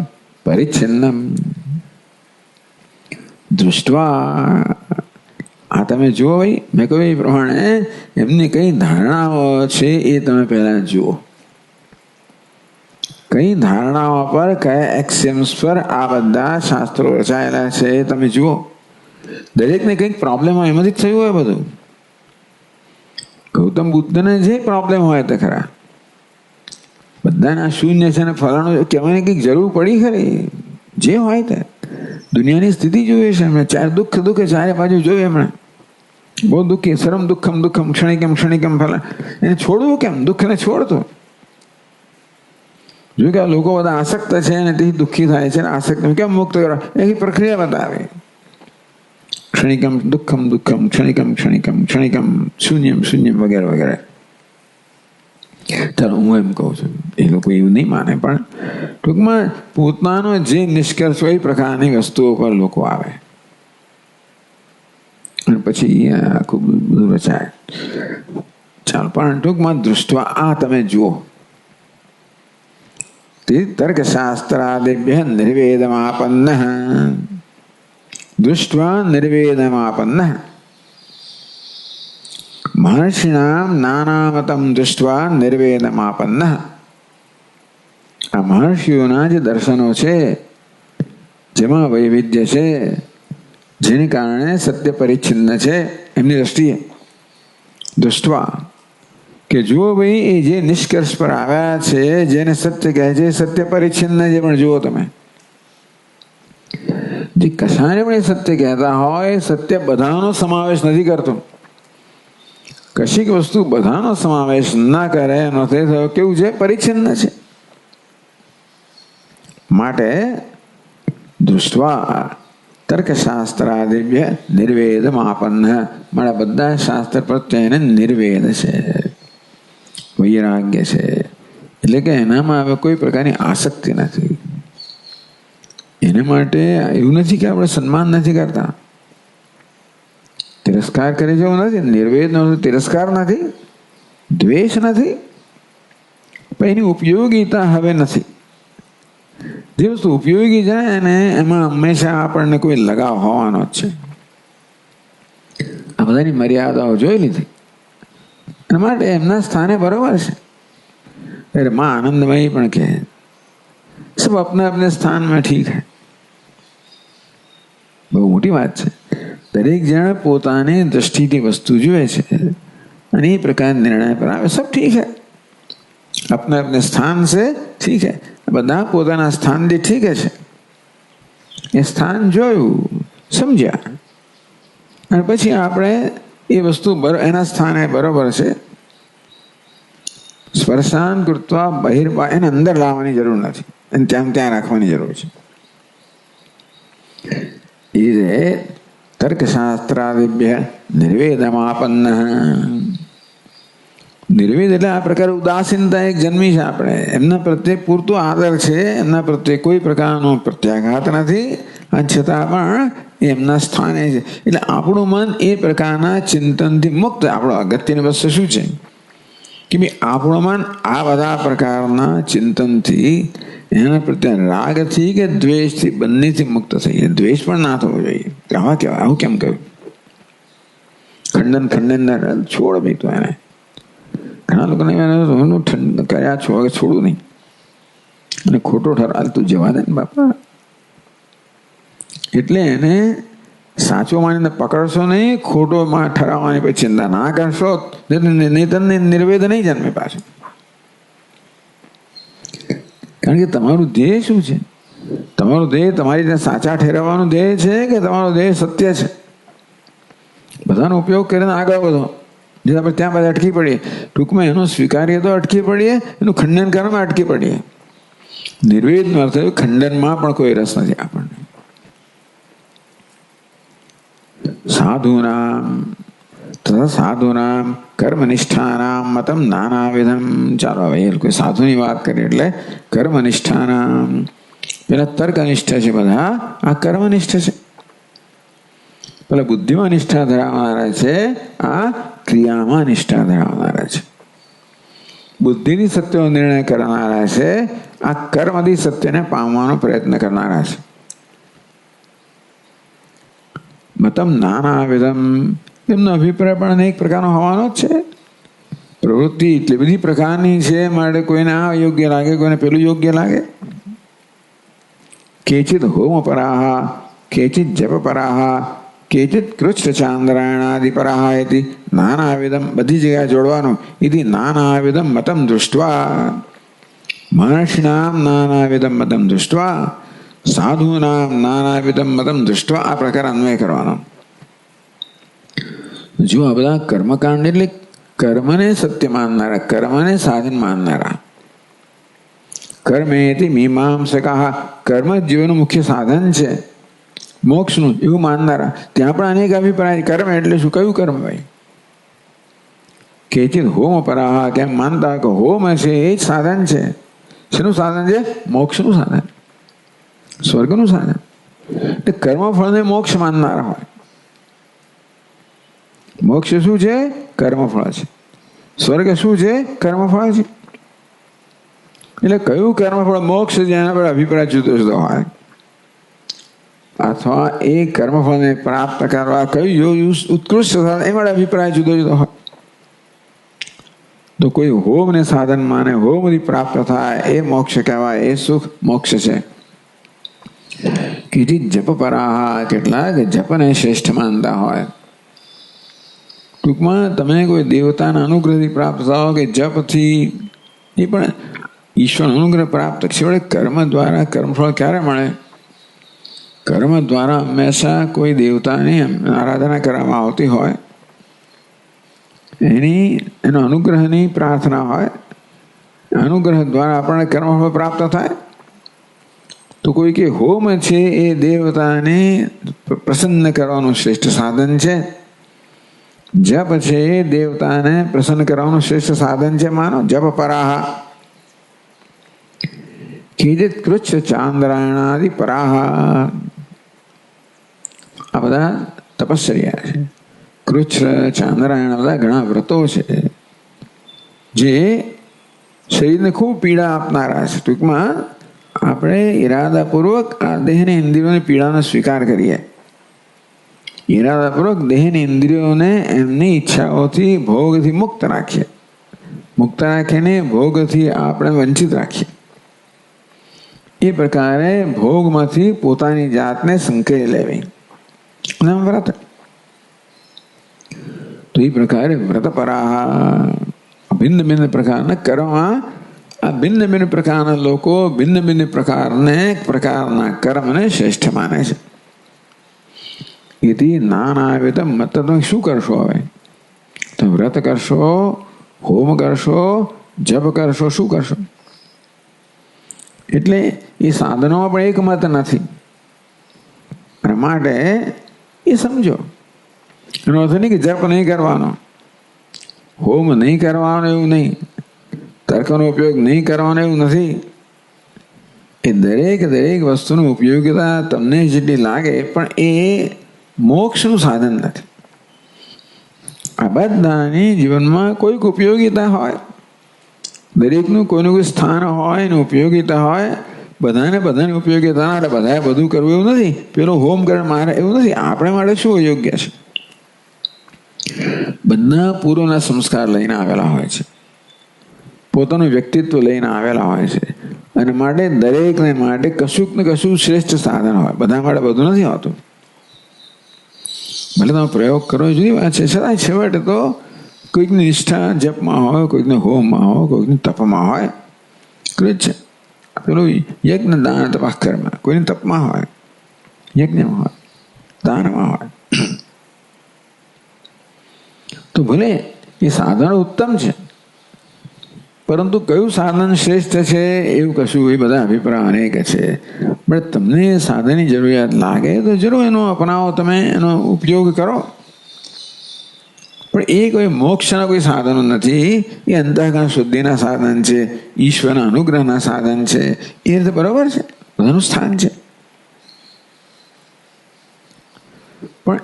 પરિચ્છિન્નમ દૃષ્ટવા, આ તમે જુઓ ભાઈ, મેં કહ્યું એ પ્રમાણે એમની કઈ ધારણાઓ છે એ તમે પહેલા જુઓ. કઈ ધારણાઓ પર, કયા એક્સિયમ્સ પર આ બધા શાસ્ત્રો રચાયેલા છે એ તમે જુઓ. દરેકને કંઈક પ્રોબ્લેમ હોય, એમાંથી જ થયું હોય બધું. ગૌતમ બુદ્ધને જે પ્રોબ્લેમ હોય તે ખરા, બધાના શૂન્ય છે ને ફલાણું કહેવાની કંઈક જરૂર પડી ખરી? જે હોય તે દુનિયાની સ્થિતિ જોઈએ છે એમણે, ચાર દુઃખ દુઃખે ચારે બાજુ જોઈએ એમણે, બહુ દુઃખી, સરમ દુઃખમ દુઃખમ ક્ષણિકમ ફલા, એને છોડવું કેમ? દુઃખને છોડતો. જો કે આ લોકો બધા આસક્ત છે અને તેથી દુઃખી થાય છે, આસક્ત કેમ મુક્ત કરવા એવી પ્રક્રિયા બતાવે. ક્ષણિકમ દુઃખમ દુઃખમ ક્ષણિકમ શૂન્યમ વગેરે વગેરે. ચાલો હું એમ કહું છું, એ લોકો એવું નહીં માને, પણ ટૂંકમાં પોતાનો જે નિષ્કર્ષ હોય એ પ્રકારની વસ્તુઓ પર લોકો આવે અને પછી ખૂબ બધું રચાય. ચાલો, પણ ટૂંકમાં દૃષ્ટવા આ તમે જુઓ, તર્કશાસ્ત્રાદિભ્યઃ નિર્વેદમાપન્નઃ દૃષ્ટ્વા નિર્વેદમાપન્નઃ મહર્ષિણામ નાનામતમ દૃષ્ટ્વા નિર્વેદમાપન્નઃ. આ મહર્ષિઓના જે દર્શનો છે જેમાં વૈવિધ્ય છે, જેને કારણે સત્ય પરિચ્છિન્ન છે, એમની દ્રષ્ટિએ દૃષ્ટવા કે જુઓ ભાઈ, એ જે નિષ્કર્ષ પર આવ્યા છે, જેને સત્ય કહે છે, સત્ય પરિચ્છિન્ન છે, પણ જુઓ તમે, જે કશાને પણ સત્ય કહેતા હોય, સત્ય બધાનો સમાવેશ નથી કરતો. કશીક વસ્તુ બધાનો સમાવેશ ના કરે એનો થયો કેવું છે? પરિચ્છિન્ન છે. માટે દૃષ્ટવા તર્કશાસ્ત્રાદિભ્ય નિર્વેદમાપન્ન, મારા બધા શાસ્ત્ર પ્રત્યે નિર્વેદ છે, વૈરાગ્ય છે, એટલે કે એનામાં હવે કોઈ પ્રકારની આસક્તિ નથી. એના માટે એવું નથી કે આપણે સન્માન નથી કરતા, તિરસ્કાર કરી જેવું નથી, નિર્વેદ તિરસ્કાર નથી, દ્વેષ નથી, પણ એની ઉપયોગીતા હવે નથી. જે વસ્તુ ઉપયોગી જાય ને એમાં હંમેશા આપણને કોઈ લગાવ હોવાનો જ છે. આ બધાની મર્યાદાઓ જોઈ લીધી, એના માટે એમના સ્થાને બરોબર છે. अरे माँ आनंदमयी पण के सब अपने अपने स्थान में ठीक है. બહુ મોટી વાત છે. દરેક જણ પોતાની દ્રષ્ટિથી વસ્તુ જુએ છે અને એ પ્રકાર નિર્ણય પર આવે, સબ ઠીક है, अपने अपने स्थान से ठीक है. બધા પોતાના સ્થાનથી ઠીક છે. એ સ્થાન જોયું, સમજ્યા, અને પછી આપણે એ વસ્તુ એના સ્થાને બરોબર છે સ્પર્શાન કૃત્વા બહિર્બા, એને અંદર લાવવાની જરૂર નથી, એને ત્યાં ત્યાં રાખવાની જરૂર છે. એ તર્કશાસ્ત્રાદિભ્ય નિર્વેદમાપન્ન. નિર્વેદ એટલે આ પ્રકારે ઉદાસીનતા એક જન્મી છે આપણે, એમના પ્રત્યે પૂરતો આદર છે, એમના પ્રત્યે કોઈ પ્રકારનો પ્રત્યાઘાત નથી, અને છતાં પણ એમના સ્થાને છે. એટલે આપણું મન એ પ્રકારના ચિંતનથી મુક્ત. આપણો અગત્યની વસ્તુ શું છે કે ભાઈ આપણું મન આ બધા પ્રકારના ચિંતનથી, એના પ્રત્યે રાગથી કે દ્વેષથી, બંનેથી મુક્ત થઈ જાય. દ્વેષ પણ ના થવો જોઈએ. આવા કહેવાય, આવું કેમ કહ્યું? ખંડન છોડ ભાઈ તો એને. ઘણા લોકોને કર્યા છો, હવે છોડું નહીં, અને ખોટો ઠરાલ તું જવા દે ને બાપા. એટલે એને સાચો માનીને પકડશો નહીં, ખોટો ઠરાવવાની પછી ચિંતા ના કરશો, નહીં તમને નિર્વેદ નહીં જન્મે પાછું. કારણ કે તમારું ધ્યેય શું છે? તમારું ધ્યેય તમારી રીતે સાચા ઠેરવવાનું ધ્યેય છે કે તમારો ધ્યેય સત્ય છે? બધાનો ઉપયોગ કરીને આગળ વધો. જે આપણે ત્યાં બધા અટકી પડીએ, ટૂંકમાં એનો સ્વીકારીએ તો અટકી પડીએ, એનું ખંડન કરવામાં અટકી પડીએ. નિર્વેદનો અર્થ ખંડનમાં પણ કોઈ રસ નથી આપણને. સાધુનામ કર્મનિષ્ઠાનામ મતમ નાનાવિધમ. ચાલો હવે કોઈ સાધુની વાત કરીએ એટલે કર્મનિષ્ઠાનામ. પેલા તર્કનિષ્ઠ છે, બધા આ કર્મનિષ્ઠ છે. પેલા બુદ્ધિમાં નિષ્ઠા ધરાવનારા છે, આ ક્રિયામાં નિષ્ઠા ધરાવનારા છે. બુદ્ધિથી સત્યનો નિર્ણય કરનારા છે, આ કર્મથી સત્યને પામવાનો પ્રયત્ન કરનારા છે. મતમ નાનાવિધમ. એમનો અભિપ્રાય પણ અનેક પ્રકારનો હોવાનો જ છે. પ્રવૃત્તિ એટલી બધી પ્રકારની છે, માટે કોઈને આ યોગ્ય લાગે, કોઈને પેલું યોગ્ય લાગે. કેચિત હોમ પરાહ, કેચિત જપ પરાહ, કેચિત કૃચ્છ ચાંદ્રાયણાદિપરાહ ઇતિ નાનાવિધમ, બધી જગ્યાએ જોડવાનું, ઇતિ નાનાવિધમ મતમ દૃષ્ટવા, મહર્ષિણામ નાનાવિધમ મતમ દૃષ્ટવા, સાધુનામ નાનાવિધમ મતમ દૃષ્ટવા, આ પ્રકાર અન્વય કરવાનો. જો આ બધા કર્મકાંડ એટલે કર્મને સત્ય માનનારા, કર્મને સાધન માનનારા. કર્મેતિ મીમાંસકા, કર્મ જીવનનું મુખ્ય સાધન છે મોક્ષનું એવું માનનારા. ત્યાં પણ અનેક અભિપ્રાય. કર્મ એટલે શું? કયું કર્મ ભાઈ? કેચિત હોમ પરાહ, કેમ માનતા કે હોમ છે એ જ સાધન છે. શેનું સાધન છે? મોક્ષનું સાધન, સ્વર્ગનું સાધન. એટલે કર્મફળને મોક્ષ માનનારા હોય. મોક્ષ શું છે? કર્મફળ છે. સ્વર્ગ શું છે? કર્મફળ છે. એટલે કયું કર્મફળ મોક્ષ છે જેના પર અભિપ્રાય જુદો જુદો હોય, અથવા એ કર્મફળને પ્રાપ્ત કરવા કયું ઉત્કૃષ્ટ સાધન, એમાં અભિપ્રાય જુદો જુદો હોય. તો કોઈ હોમને સાધન માને, હોમથી પ્રાપ્ત થાય એ મોક્ષ કહેવાય, એ સુખ મોક્ષ છે. કીધી જપ પરાહ, કેટલાક જપને શ્રેષ્ઠ માનતા હોય. ટૂંકમાં તમે કોઈ દેવતાના અનુગ્રહથી પ્રાપ્ત થાઓ કે જપથી, એ પણ ઈશ્વર અનુગ્રહ પ્રાપ્ત છે. કર્મ દ્વારા કર્મફળ ક્યારે મળે? કર્મ દ્વારા હંમેશા કોઈ દેવતાની આરાધના કરવામાં આવતી હોય, એનો અનુગ્રહની પ્રાર્થના હોય, અનુગ્રહ દ્વારા આપણને કર્મફળ પ્રાપ્ત થાય. તો કોઈ કે હોમ છે એ દેવતાને પ્રસન્ન કરવાનું શ્રેષ્ઠ સાધન છે. જપ છે એ દેવતાને પ્રસન્ન કરવાનું શ્રેષ્ઠ સાધન છે. માનો જપ પરાહ. કેજિત કૃચ્છ ચાંદ્રાયણાદિ પરાહ, આ બધા તપશ્ચર્યા છે. કૃચ્છ ચાંદ્રાયણ બધા ઘણા વ્રતો છે જે શરીરને ખૂબ પીડા આપનારા છે. ટૂંકમાં આપણે ઈરાદાપૂર્વક આ દેહની ઇન્દ્રિયોની પીડાનો સ્વીકાર કરીએ, ઈરાદાપૂર્વક દેહની ઇન્દ્રિયોને એમની ઈચ્છાઓથી ભોગથી મુક્ત રાખીએ, મુક્ત રાખીને ભોગથી આપણે વંચિત રાખીએ. એ પ્રકારે ભોગમાંથી પોતાની જાતને સંકેલી લેવી, વ્રત. તો એ પ્રકારે વ્રત પરાહ, ભિન્ન ભિન્ન પ્રકારના કર્મમાં આ ભિન્ન ભિન્ન પ્રકારના લોકો ભિન્ન ભિન્ન પ્રકારના કર્મને શ્રેષ્ઠ માને છે. એથી નાનાવિધ મત. તમે શું કરશો? હવે તમે વ્રત કરશો, હોમ કરશો, જપ કરશો, શું કરશો? એટલે એ સાધનોમાં પણ એક મત નથી. અને માટે એ સમજો, એનો અર્થ નહીં કે જપ નહીં કરવાનો, હોમ નહીં કરવાનો એવું નહીં, તર્કનો ઉપયોગ નહીં કરવાનો એવું નથી. એ દરેક વસ્તુની ઉપયોગિતા તમને જેટલી લાગે, પણ એ મોક્ષનું સાધન નથી. આ બધાની જીવનમાં કોઈક ઉપયોગિતા હોય, દરેકનું કોઈનું કોઈ સ્થાન હોય, એની ઉપયોગિતા હોય. બધાની ઉપયોગિતા, એટલે બધાએ બધું કરવું એવું નથી. પેલો હોમ કરે મારે એવું નથી. આપણે માટે શું યોગ્ય છે? બધા પૂર્વના સંસ્કાર લઈને આવેલા હોય છે, પોતાનું વ્યક્તિત્વ લઈને આવેલા હોય છે, અને માટે દરેકને માટે કશુંક ને કશું શ્રેષ્ઠ સાધન હોય. બધા માટે બધું નથી હોતું. ભલે તમે પ્રયોગ કરો જુદી વાત છે, છતાં છેવટે તો કોઈકની નિષ્ઠા જપમાં હોય, કોઈકને હોમમાં હોય, કોઈકની તપમાં હોય. છે પેલું યજ્ઞ દાન તપા કર્મ, કોઈને તપમાં હોય, યજ્ઞમાં હોય, દાનમાં હોય. તો ભલે એ સાધન ઉત્તમ છે, પરંતુ કયું સાધન શ્રેષ્ઠ છે એવું કશું, એ બધા અભિપ્રાય અનેક છે. પણ તમને સાધનની જરૂરિયાત લાગે તો જરૂર એનો અપનાવો, તમે એનો ઉપયોગ કરો. પણ એ કોઈ મોક્ષના કોઈ સાધનો નથી. એ અંતઃકરણ શુદ્ધિના સાધન છે, ઈશ્વરના અનુગ્રહના સાધન છે. એ રીતે બરોબર છે, બધાનું સ્થાન છે. પણ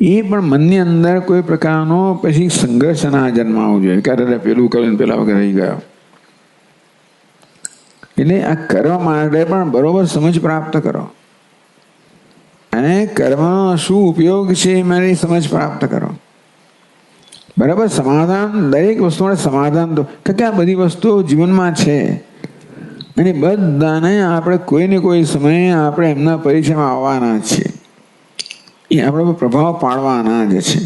એ પણ મનની અંદર કોઈ પ્રકારનો પછી સંઘર્ષ ના જન્માવો જોઈએ, ક્યારે પેલું કર્યું પેલા વગર રહી ગયો. એટલે આ કર્મ માટે પણ બરોબર સમજ પ્રાપ્ત કરો, અને કર્મનો શું ઉપયોગ છે એ મારી સમજ પ્રાપ્ત કરો. બરાબર, સમાધાન દરેક વસ્તુ માટે સમાધાન તો, કે આ બધી વસ્તુઓ જીવનમાં છે, અને બધાને આપણે કોઈને કોઈ સમયે આપણે એમના પરિચયમાં આવવાના છીએ. એ આપણા પર પ્રભાવ પાડવાના જ છે.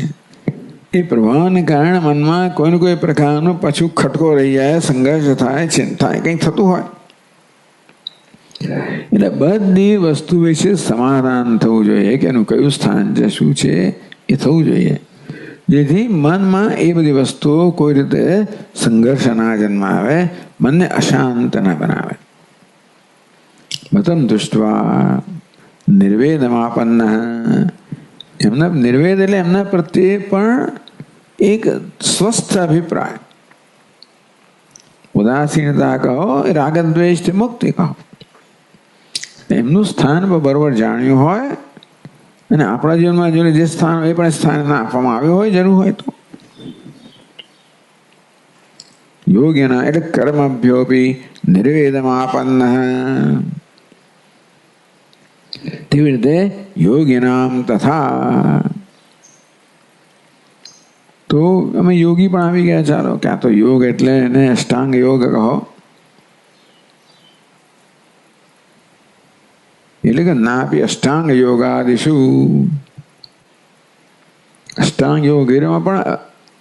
એ પ્રભાવને કારણે મનમાં કોઈને કોઈ પ્રકારનો પાછું ખટકો રહી જાય, સંઘર્ષ થાય, થાય, કંઈક થતું હોય. એટલે બધી વસ્તુ વિશે સમાધાન થવું જોઈએ કે એનું કયું સ્થાન છે, શું છે એ થવું જોઈએ, જેથી મનમાં એ બધી વસ્તુઓ કોઈ રીતે સંઘર્ષ ના જન્માવે, મનને અશાંત ના બનાવે. મતમ દૃષ્ટવા નિર્વેદમાપન્ન, એમના નિર્વેદ એટલે એમના પ્રત્યે પણ એક સ્વસ્થ અભિપ્રાય, ઉદાસીનતા કહો, રાગદ્વેષથી મુક્તિ કહો, એમનું સ્થાન બરોબર જાણ્યું હોય અને આપણા જીવનમાં જો જે સ્થાન એ પણ સ્થાન આપવામાં આવ્યું હોય, જરૂર હોય તો યોગ્યના એટલે કર્મભ્યોપી નિર્વેદમાપન્ન, તેવી રીતે યોગિનામ તથા. તો અમે યોગી પણ આવી ગયા. ચાલો, ક્યાં તો યોગ એટલે એને અષ્ટાંગ યોગ કહો, એટલે કે નાપી અષ્ટાંગ યોગાદિશુ, અષ્ટાંગ યોગમાં પણ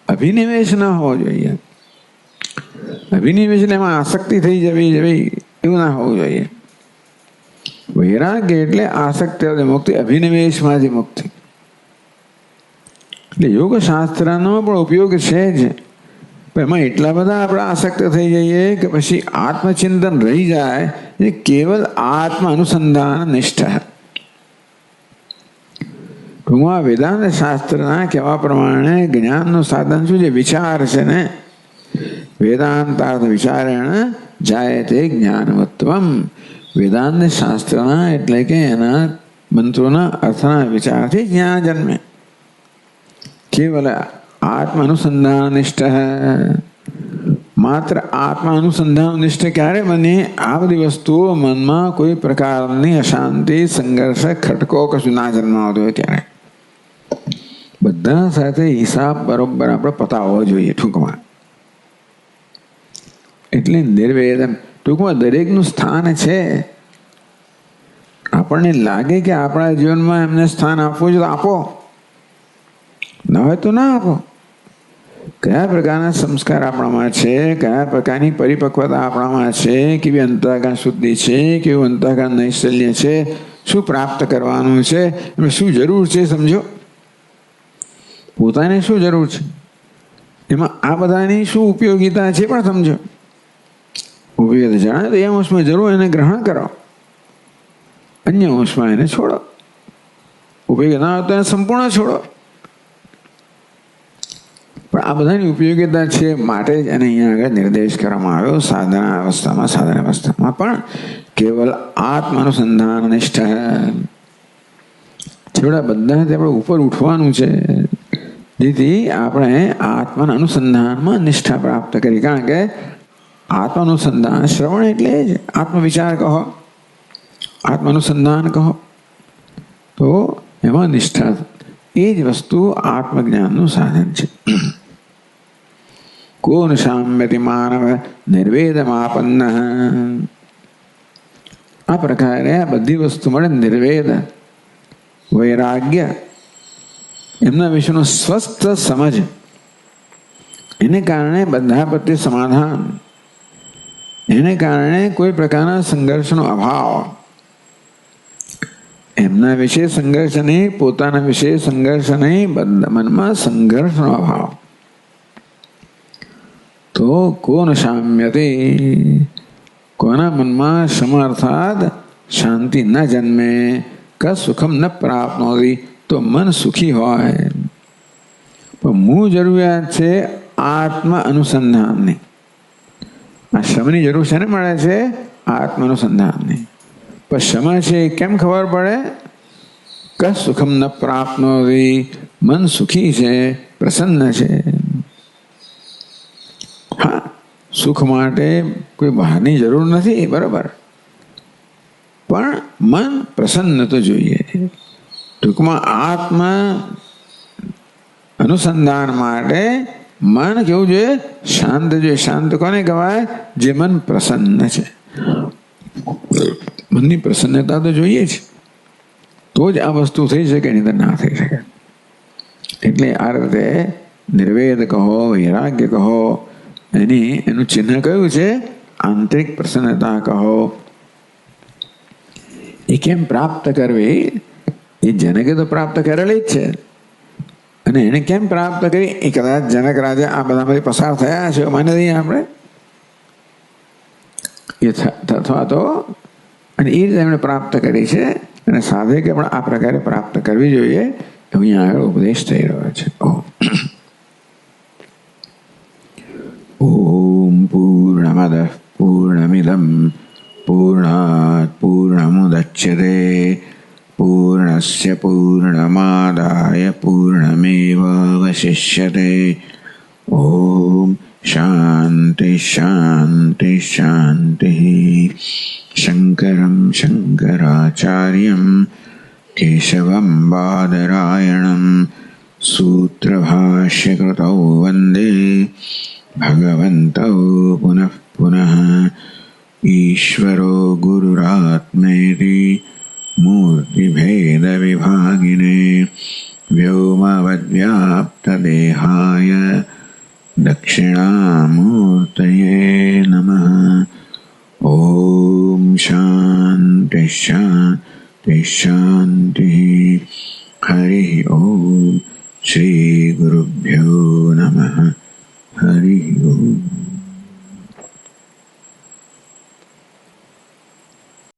અભિનિવેશ ના હોવો જોઈએ. અભિનિવેશ એટલે એમાં આસક્તિ થઈ જવી એવું ના હોવું જોઈએ. વૈરાગ્ય એટલે આસક્તિ મુક્તિ, અભિનિવેશમાંથી મુક્તિ. એટલે યોગ શાસ્ત્રનો પણ ઉપયોગ છે જ, એમાં એટલા બધા આપણે આસક્ત થઈ જઈએ કે પછી આત્મચિંતન રહી જાય. એ કેવલ આત્મ અનુસંધાન નિષ્ઠ. ટૂંકમાં વેદાંત શાસ્ત્રના કહેવા પ્રમાણે જ્ઞાનનું સાધન શું છે? વિચાર છે ને. વેદાંતાર્થ વિચારેણ જાય તે જ્ઞાનવત્વમ. વેદાંત શાસ્ત્રના એટલે કે એના મંત્રોના અર્થના વિચારથી જ્ઞાન જન્મે. કેવલ આત્મ અનુસંધાન નિષ્ઠ, માત્ર આત્મા અનુસંધાન નિષ્ઠ ક્યારે બને? આ બધી વસ્તુઓ મનમાં કોઈ પ્રકારની અશાંતિ, સંઘર્ષ, ખટકો કશું ના જન્માવતો હોય ત્યારે. બધા સાથે હિસાબ બરોબર આપણે પતાવવો જોઈએ ટૂંકમાં. એટલે નિર્વેદન ટૂંકમાં દરેકનું સ્થાન છે. આપણને લાગે કે આપણા જીવનમાં એમને સ્થાન આપવું છે તો આપો, ના હોય તો ના આપો. કયા પ્રકારના સંસ્કાર આપણામાં છે, કયા પ્રકારની પરિપક્વતા આપણામાં છે, કેવી અંતઃકરણ શુદ્ધિ છે, કેવું અંતઃકરણ નૈશલ્ય છે, શું પ્રાપ્ત કરવાનું છે, એમને શું જરૂર છે સમજો. પોતાને શું જરૂર છે, એમાં આ બધાની શું ઉપયોગિતા છે પણ સમજો. ઉપયોગિતા જણાય તો એ અંશમાં જરૂર એને ગ્રહણ કરો, અન્ય અંશમાં એને છોડો. ઉપયોગી ના હોય તો એને સંપૂર્ણ છોડો. પણ આ બધાની ઉપયોગિતા છે માટે જ એને અહીંયા આગળ નિર્દેશ કરવામાં આવ્યો. સાધન અવસ્થામાં પણ કેવલ આત્મ અનુસંધાન નિષ્ઠ. છેવડા બધાથી આપણે ઉપર ઉઠવાનું છે, જેથી આપણે આત્માના અનુસંધાનમાં નિષ્ઠા પ્રાપ્ત કરી. કારણ કે આત્મ અનુસંધાન શ્રવણ એટલે જ આત્મવિચાર કહો, આત્મ અનુસંધાન કહો, તો એમાં નિષ્ઠા, એ જ વસ્તુ આત્મજ્ઞાનનું સાધન છે. કોન શામ્યતિ માનવ નિર્વેદમાપન્ન. આ પ્રકારે આ બધી વસ્તુ મળે. નિર્વેદ, વૈરાગ્ય, એમના વિશેનો સ્વસ્થ સમજ, એને કારણે બધા પ્રત્યે સમાધાન, એને કારણે કોઈ પ્રકારના સંઘર્ષનો અભાવ. એમના વિશે સંઘર્ષ નહીં, પોતાના વિશે સંઘર્ષ નહીં, બધા મનમાં સંઘર્ષનો અભાવ. તો કોન શામ્યતે, કોના મનમાં શમ અર્થાત શાંતિ ન જન્મે, ક સુખમ ન પ્રાપ્નોતિ, તો મન સુખી હોય. પણ મૂળ જરૂરિયાત છે આત્મ અનુસંધાનની. આ શમની જરૂર છે ને મળે છે આત્મ અનુસંધાનની. પણ શમ છે કેમ ખબર પડે? ક સુખમ ન પ્રાપ્નોતિ, મન સુખી છે, પ્રસન્ન છે. હા, સુખ માટે કોઈ બહારની જરૂર નથી, બરાબર, પણ મન પ્રસન્ન તો જોઈએ. ટૂંકમાં આત્મ અનુસંધાન માટે મન કેવું જોઈએ? શાંત જોઈએ. શાંત કોને કહેવાય? જે મન પ્રસન્ન છે. મનની પ્રસન્નતા તો જોઈએ જ. તો જ આ વસ્તુ થઈ શકે, નહીં તો ના થઈ શકે. એટલે આ રીતે નિર્વેદ કહો, વૈરાગ્ય કહો, એનું ચિહ્ન કયું છે? આંતરિક પ્રસન્નતા કહો. એ કેમ પ્રાપ્ત કરવી? એ જનકે તો પ્રાપ્ત કરેલી જ છે, અને એને કેમ પ્રાપ્ત કરી? એ કદાચ જનક રાજા આ બધામાંથી પસાર થયા છે, માની દઈએ આપણે, અથવા તો અને એ રીતે એમણે પ્રાપ્ત કરી છે, અને સાધકે પણ આ પ્રકારે પ્રાપ્ત કરવી જોઈએ, એવું અહીંયા આગળ ઉપદેશ થઈ રહ્યો છે. ઓમ પૂર્ણમદ પૂર્ણમિદમ પૂર્ણાત પૂર્ણમુદચ્યતે પૂર્ણસ્ય પૂર્ણમાદાય પૂર્ણમેવાવશિષ્યતે. ઓમ શાંતિ શાંતિ શાંતિ. શંકરં શંકરાચાર્યં કેશવં બાદરાયણં સૂત્રભાષ્યકૃતૌ વંદે ભગવन्तौ પુનઃ પુનઃ. ઈશ્વરો ગુરુરાત્મેતિ મૂર્તિભેદવિભાગિને વ્યોમવદ્વ્યાપ્તદેહાય દક્ષિણામૂર્તયે નમઃ. ઓમ શાંતિ શાંતિ શાંતિ. હરિ ઓમ. શ્રી ગુરુભ્યો નમઃ. હરિ ઓમ.